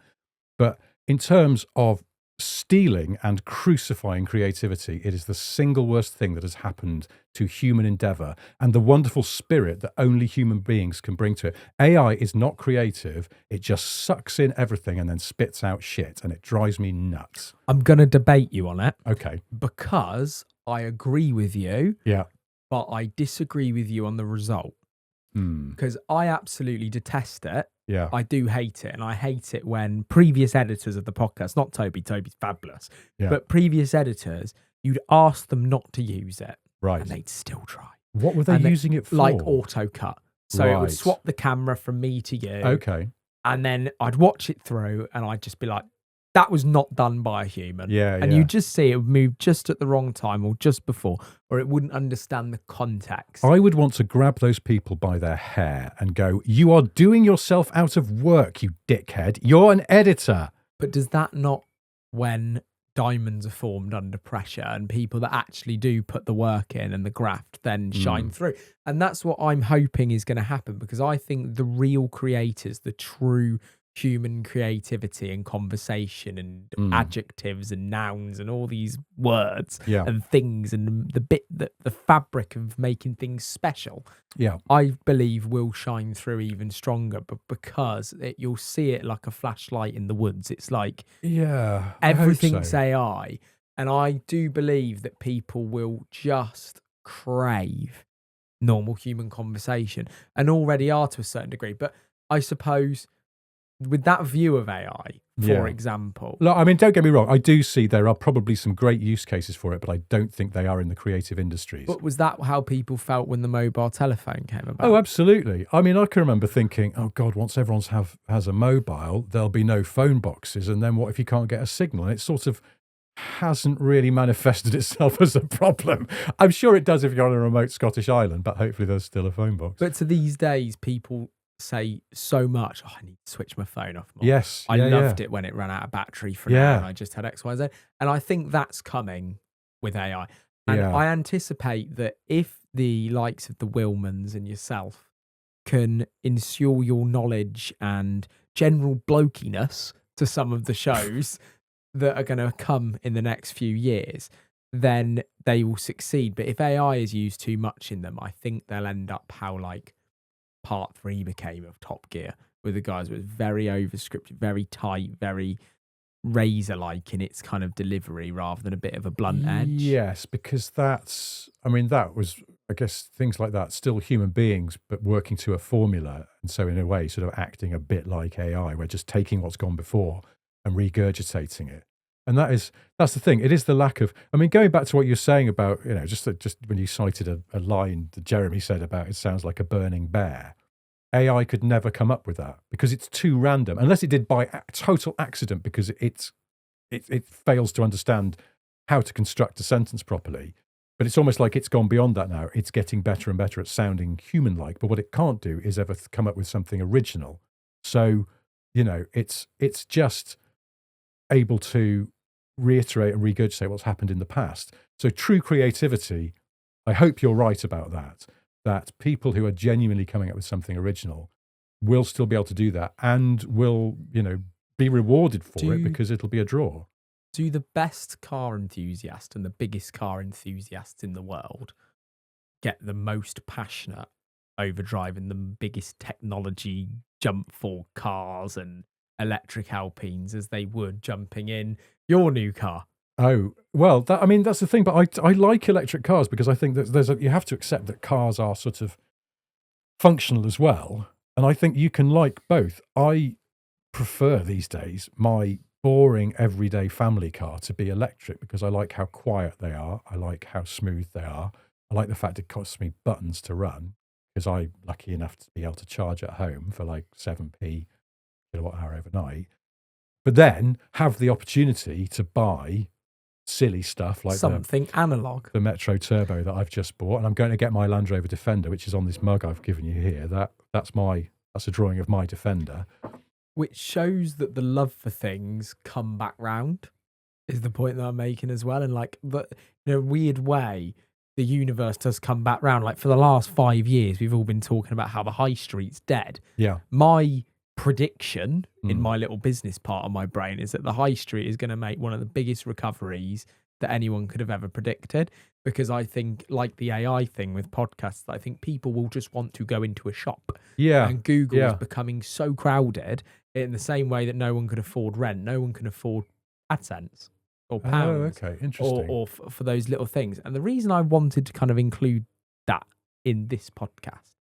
But in terms of stealing and crucifying creativity, it is the single worst thing that has happened to human endeavor and the wonderful spirit that only human beings can bring to it. AI is not creative. It just sucks in everything and then spits out shit, and it drives me nuts. I'm going to debate you on it Okay. because I agree with you, Yeah. but I disagree with you on the result, because I absolutely detest it. Yeah. I do hate it. And I hate it when previous editors of the podcast, not Toby's fabulous, Yeah. but previous editors, you'd ask them not to use it. Right. And they'd still try. What were they And using it for? Like auto cut. So it would Right. swap the camera from me to you. Okay. And then I'd watch it through and I'd just be like, that was not done by a human. Yeah. And yeah. you just see it would move just at the wrong time or just before, or it wouldn't understand the context. I would want to grab those people by their hair and go, "You are doing yourself out of work, you dickhead. You're an editor." But does that not, when diamonds are formed under pressure and people that actually do put the work in and the graft then shine through? And that's what I'm hoping is going to happen, because I think the real creators, the true human creativity and conversation and adjectives and nouns and all these words Yeah. and things and the fabric of making things special, Yeah. I believe will shine through even stronger. But because you'll see it like a flashlight in the woods. It's like Yeah. I hope everything's so. AI. And I do believe that people will just crave normal human conversation, and already are to a certain degree. But I suppose with that view of AI, for Yeah. example. Look, I mean, don't get me wrong. I do see there are probably some great use cases for it, but I don't think they are in the creative industries. But was that how people felt when the mobile telephone came about? Oh, absolutely. I mean, I can remember thinking, oh, God, once everyone's has a mobile, there'll be no phone boxes. And then what if you can't get a signal? And it sort of hasn't really manifested itself as a problem. I'm sure it does if you're on a remote Scottish island, but hopefully there's still a phone box. But to these days, people say so much, I need to switch my phone off more. Yes. I loved it when it ran out of battery for now and I just had X, Y, Z. And I think that's coming with AI. And I anticipate that if the likes of the Wilmans and yourself can ensure your knowledge and general blokiness to some of the shows that are going to come in the next few years, then they will succeed. But if AI is used too much in them, I think they'll end up how like Part 3 became of Top Gear, with the guys. It was very overscripted, very tight, very razor-like in its kind of delivery rather than a bit of a blunt edge. Yes, because that was, I guess, things like that, still human beings, but working to a formula. And so in a way, sort of acting a bit like AI. We're just taking what's gone before and regurgitating it. And that's the thing. It is the lack of, I mean, going back to what you're saying about, just when you cited a line that Jeremy said about it sounds like a burning bear. AI could never come up with that because it's too random, unless it did by total accident because it fails to understand how to construct a sentence properly. But it's almost like it's gone beyond that now. It's getting better and better at sounding human-like. But what it can't do is ever come up with something original. So, it's just able to reiterate and regurgitate what's happened in the past. So true creativity, I hope you're right about that people who are genuinely coming up with something original will still be able to do that and will, be rewarded for it because it'll be a draw. Do the best car enthusiast and the biggest car enthusiasts in the world get the most passionate over driving the biggest technology jump for cars and electric Alpines as they would jumping in your new car. Oh, well, that's the thing. But I like electric cars because I think that you have to accept that cars are sort of functional as well. And I think you can like both. I prefer these days my boring everyday family car to be electric because I like how quiet they are. I like how smooth they are. I like the fact it costs me buttons to run because I'm lucky enough to be able to charge at home for like 7p kilowatt hour overnight. But then have the opportunity to buy silly stuff like something analog. The Metro Turbo that I've just bought, and I'm going to get my Land Rover Defender, which is on this mug I've given you here. That's a drawing of my Defender. Which shows that the love for things come back round, is the point that I'm making as well. And like, but in a weird way, the universe does come back round. Like for the last 5 years, we've all been talking about how the high street's dead. Yeah. My prediction in my little business part of my brain is that the high street is going to make one of the biggest recoveries that anyone could have ever predicted. Because I think, like the AI thing with podcasts, I think people will just want to go into a shop. Yeah. And Google is becoming so crowded in the same way that no one could afford rent, no one can afford AdSense or pounds. Oh, okay, interesting. Or for those little things. And the reason I wanted to kind of include that in this podcast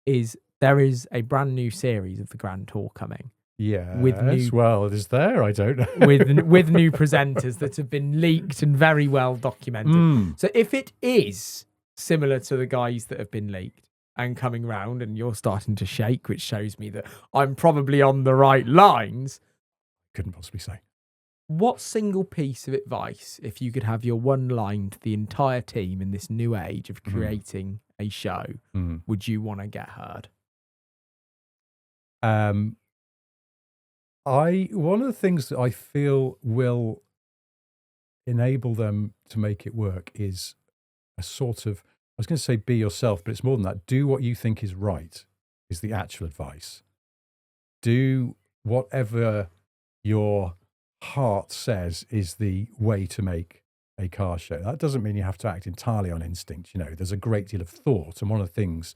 is there is a brand new series of the Grand Tour coming. Yeah. Is there? I don't know. with new presenters that have been leaked and very well documented. So if it is similar to the guys that have been leaked and coming round, and you're starting to shake, which shows me that I'm probably on the right lines. Couldn't possibly say. What single piece of advice, if you could have your one line to the entire team in this new age of creating a show, would you want to get heard? One of the things that I feel will enable them to make it work is a sort of, I was going to say be yourself, but it's more than that. Do what you think is right, is the actual advice. Do whatever your heart says is the way to make a car show. That doesn't mean you have to act entirely on instinct. You know, there's a great deal of thought. And one of the things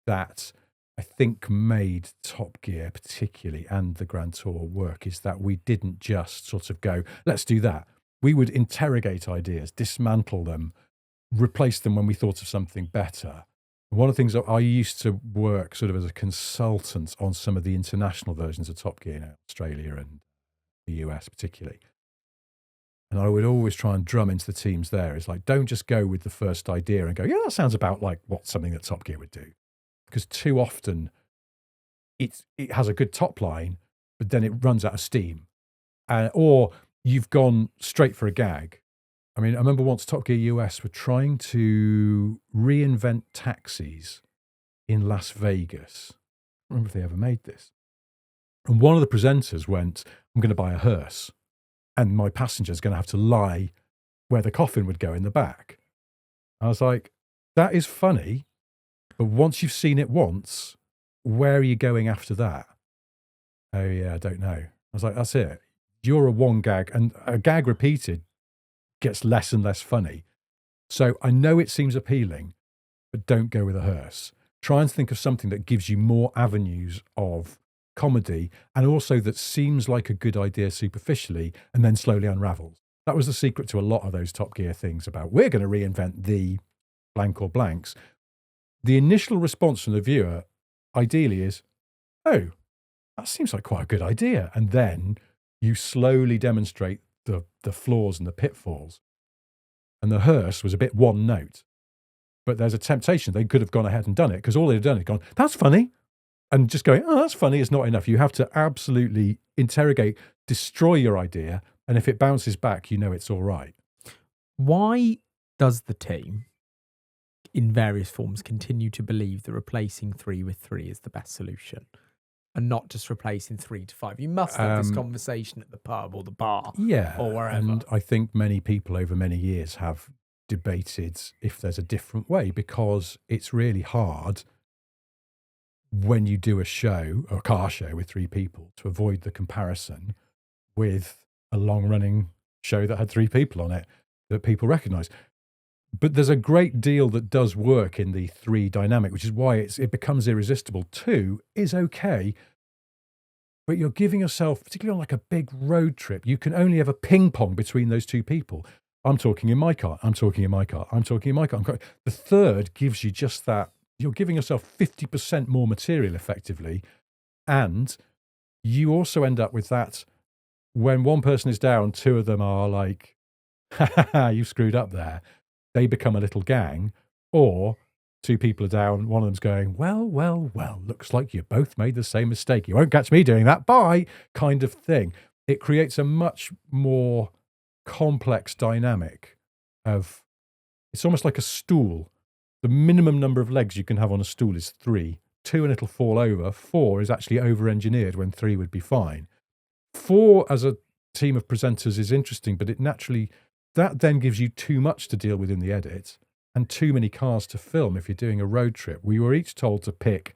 that I think made Top Gear particularly and the Grand Tour work is that we didn't just sort of go, let's do that. We would interrogate ideas, dismantle them, replace them when we thought of something better. One of the things that I used to work sort of as a consultant on some of the international versions of Top Gear in Australia and the US particularly. And I would always try and drum into the teams there. It's like, don't just go with the first idea and go, yeah, that sounds about like what something that Top Gear would do. Because too often it has a good top line, but then it runs out of steam. Or you've gone straight for a gag. I mean, I remember once Top Gear US were trying to reinvent taxis in Las Vegas. I don't remember if they ever made this. And one of the presenters went, I'm going to buy a hearse, and my passenger's going to have to lie where the coffin would go in the back. I was like, that is funny, but once you've seen it once, where are you going after that? Oh, yeah, I don't know. I was like, that's it. You're a one gag, and a gag repeated gets less and less funny. So I know it seems appealing, but don't go with a hearse. Try and think of something that gives you more avenues of comedy and also that seems like a good idea superficially and then slowly unravels. That was the secret to a lot of those Top Gear things about we're going to reinvent the blank or blanks. The initial response from the viewer ideally is, oh, that seems like quite a good idea. And then you slowly demonstrate the flaws and the pitfalls. And the hearse was a bit one note. But there's a temptation. They could have gone ahead and done it because all they'd done is gone, that's funny. And just going, oh, that's funny is not enough. You have to absolutely interrogate, destroy your idea. And if it bounces back, you know it's all right. Why does the team, in various forms, continue to believe that replacing 3 with 3 is the best solution? And not just replacing 3 to 5. You must have this conversation at the pub or the bar, or wherever. And I think many people over many years have debated if there's a different way, because it's really hard when you do a show, or a car show with 3 people, to avoid the comparison with a long-running show that had 3 people on it that people recognise. But there's a great deal that does work in the 3 dynamic, which is why it becomes irresistible. 2 is okay, but you're giving yourself, particularly on like a big road trip, you can only have a ping pong between those two people. I'm talking in my car. I'm talking in my car. I'm talking in my car. The third gives you just that. You're giving yourself 50% more material effectively. And you also end up with that when one person is down, two of them are like, ha ha ha, you screwed up there. They become a little gang. Or two people are down, one of them's going, well, looks like you both made the same mistake. You won't catch me doing that. Bye, kind of thing. It creates a much more complex dynamic of, it's almost like a stool. The minimum number of legs you can have on a stool is 3. 2 and it'll fall over. 4 is actually over-engineered when 3 would be fine. 4 as a team of presenters is interesting, but it naturally, that then gives you too much to deal with in the edit and too many cars to film if you're doing a road trip. We were each told to pick,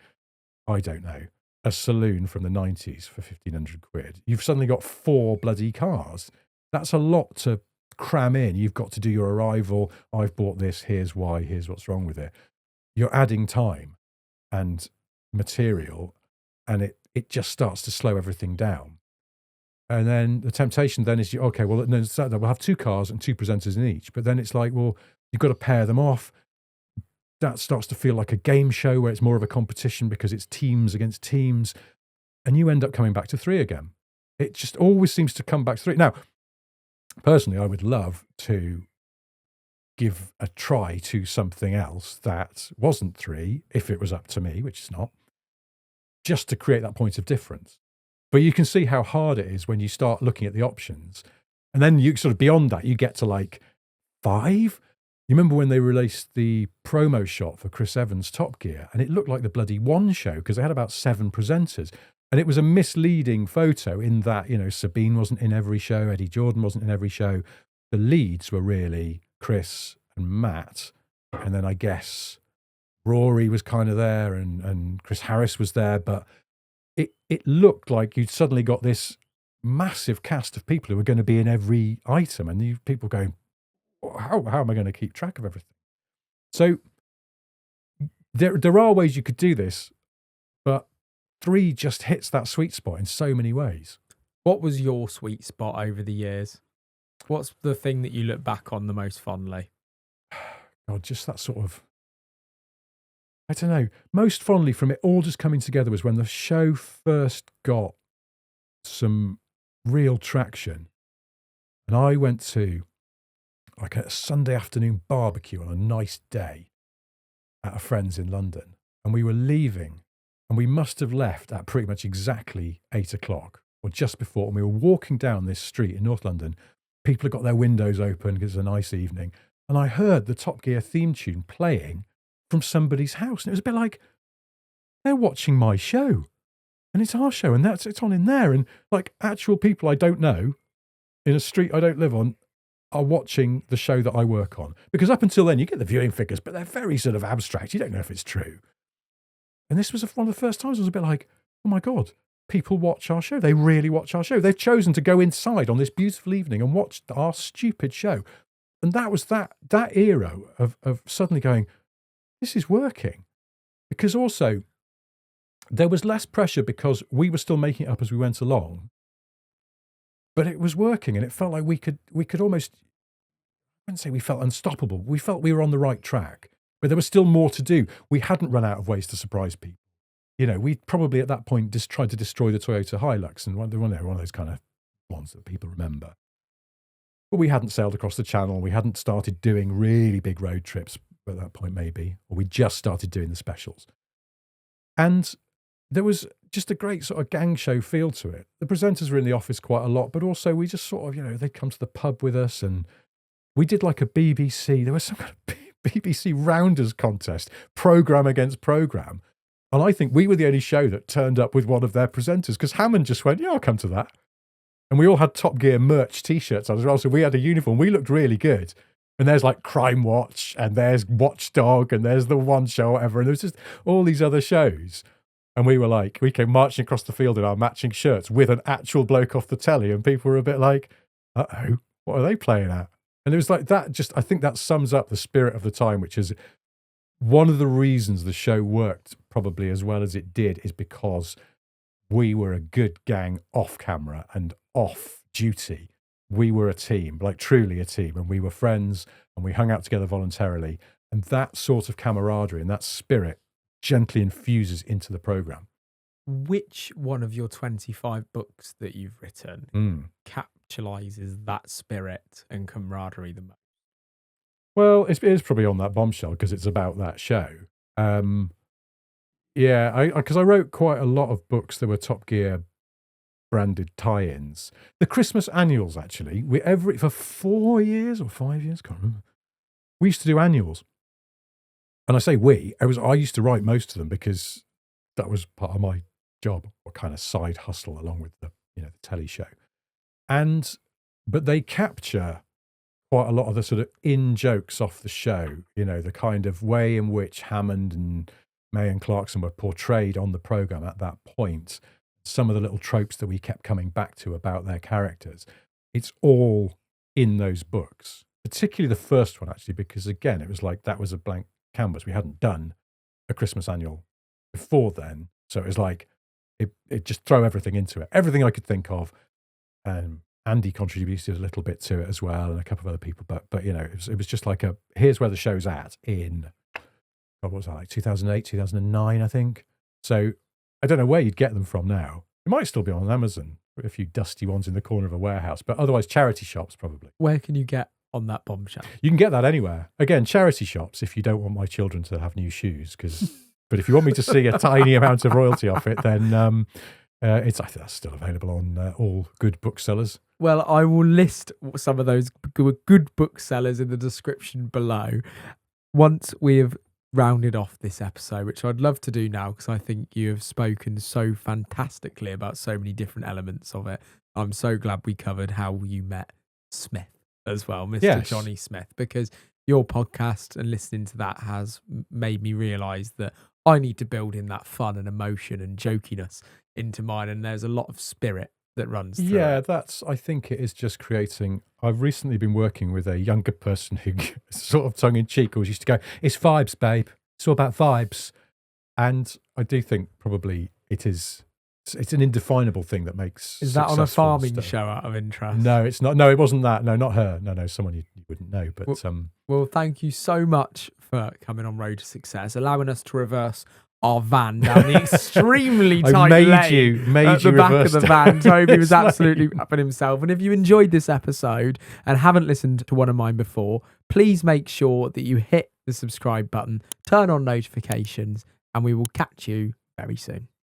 I don't know, a saloon from the 90s for 1,500 quid. You've suddenly got 4 bloody cars. That's a lot to cram in. You've got to do your arrival. I've bought this. Here's why. Here's what's wrong with it. You're adding time and material, and it just starts to slow everything down. And then the temptation then is, okay, well, no, we'll have 2 cars and 2 presenters in each. But then it's like, well, you've got to pair them off. That starts to feel like a game show where it's more of a competition because it's teams against teams. And you end up coming back to 3 again. It just always seems to come back to 3. Now, personally, I would love to give a try to something else that wasn't 3, if it was up to me, which is not, just to create that point of difference. But you can see how hard it is when you start looking at the options. And then you sort of beyond that, you get to like 5. You remember when they released the promo shot for Chris Evans' Top Gear, and it looked like the bloody One Show because they had about 7 presenters. And it was a misleading photo in that, you know, Sabine wasn't in every show, Eddie Jordan wasn't in every show. The leads were really Chris and Matt. And then I guess Rory was kind of there and Chris Harris was there. But it looked like you'd suddenly got this massive cast of people who were going to be in every item. And you people going, how am I going to keep track of everything? So there are ways you could do this, but 3 just hits that sweet spot in so many ways. What was your sweet spot over the years? What's the thing that you look back on the most fondly? God, just that sort of, I don't know, most fondly from it all just coming together was when the show first got some real traction. And I went to like a Sunday afternoon barbecue on a nice day at a friend's in London. And we were leaving, and we must have left at pretty much exactly 8 o'clock or just before. And we were walking down this street in North London. People had got their windows open because it's a nice evening. And I heard the Top Gear theme tune playing from somebody's house. And it was a bit like, they're watching my show. And it's our show, and it's on in there. And like actual people I don't know in a street I don't live on are watching the show that I work on. Because up until then, you get the viewing figures, but they're very sort of abstract. You don't know if it's true. And this was one of the first times I was a bit like, oh my God, people watch our show. They really watch our show. They've chosen to go inside on this beautiful evening and watch our stupid show. And that was that era of suddenly going, this is working. Because also, there was less pressure because we were still making it up as we went along. But it was working, and it felt like we could almost, I wouldn't say we felt unstoppable. We felt we were on the right track, but there was still more to do. We hadn't run out of ways to surprise people. You know, we'd probably at that point just tried to destroy the Toyota Hilux, and one of those kind of ones that people remember. But we hadn't sailed across the channel. We hadn't started doing really big road trips at that point, maybe, or we just started doing the specials. And there was just a great sort of gang show feel to it. The presenters were in the office quite a lot, but also we just sort of, you know, they'd come to the pub with us, and we did like a BBC. There was some kind of BBC Rounders contest, program against program. And I think we were the only show that turned up with one of their presenters, because Hammond just went, yeah, I'll come to that. And we all had Top Gear merch T-shirts on as well. So we had a uniform. We looked really good. And there's like Crime Watch, and there's Watchdog, and there's the One Show, or whatever. And there was just all these other shows. And we were like, we came marching across the field in our matching shirts with an actual bloke off the telly. And people were a bit like, uh-oh, what are they playing at? And it was like that, just, I think that sums up the spirit of the time, which is one of the reasons the show worked probably as well as it did is because we were a good gang off camera and off duty. We were a team, like truly a team, and we were friends and we hung out together voluntarily. And that sort of camaraderie and that spirit gently infuses into the program. Which one of your 25 books that you've written capitalizes that spirit and camaraderie the most? Well, it is probably On That Bombshell because it's about that show. Yeah, because I wrote quite a lot of books that were Top Gear branded tie-ins. The Christmas annuals, actually, for 4 years or 5 years, can't remember. We used to do annuals, and I say I used to write most of them because that was part of my job or kind of side hustle along with the telly show, but they capture quite a lot of the sort of in jokes off the show. The kind of way in which Hammond and May and Clarkson were portrayed on the program at that point. Some of the little tropes that we kept coming back to about their characters. It's all in those books, particularly the first one, actually, because again, it was like that was a blank canvas. We hadn't done a Christmas annual before then. So it was like, it just throw everything into it. Everything I could think of. Andy contributed a little bit to it as well, and a couple of other people. But it was just like here's where the show's at in, what was that, like 2008, 2009, I think. So I don't know where you'd get them from now. It might still be on Amazon, a few dusty ones in the corner of a warehouse, but otherwise charity shops probably. Where can you get On That Bombshell? You can get that anywhere. Again, charity shops if you don't want my children to have new shoes. But if you want me to see a tiny amount of royalty off it, then I think that's still available on all good booksellers. Well, I will list some of those good booksellers in the description below once we have rounded off this episode, which I'd love to do now because I think you have spoken so fantastically about so many different elements of it. I'm so glad we covered how you met Smith as well, Mr. Johnny Smith, because your podcast and listening to that has made me realise that I need to build in that fun and emotion and jokiness into mine, and there's a lot of spirit that runs through it. I think it is just creating. I've recently been working with a younger person who sort of tongue-in-cheek always used to go, it's vibes, babe. It's all about vibes. And I do think probably it's an indefinable thing that makes. Is that on a farming show out of interest? No, it's not. No, it wasn't that. No, not her. No, someone you wouldn't know. But well, thank you so much for coming on Road to Success, allowing us to reverse our van down the extremely tight lane at the back of the van. Toby was absolutely upping himself. And if you enjoyed this episode and haven't listened to one of mine before, please make sure that you hit the subscribe button, turn on notifications, and we will catch you very soon.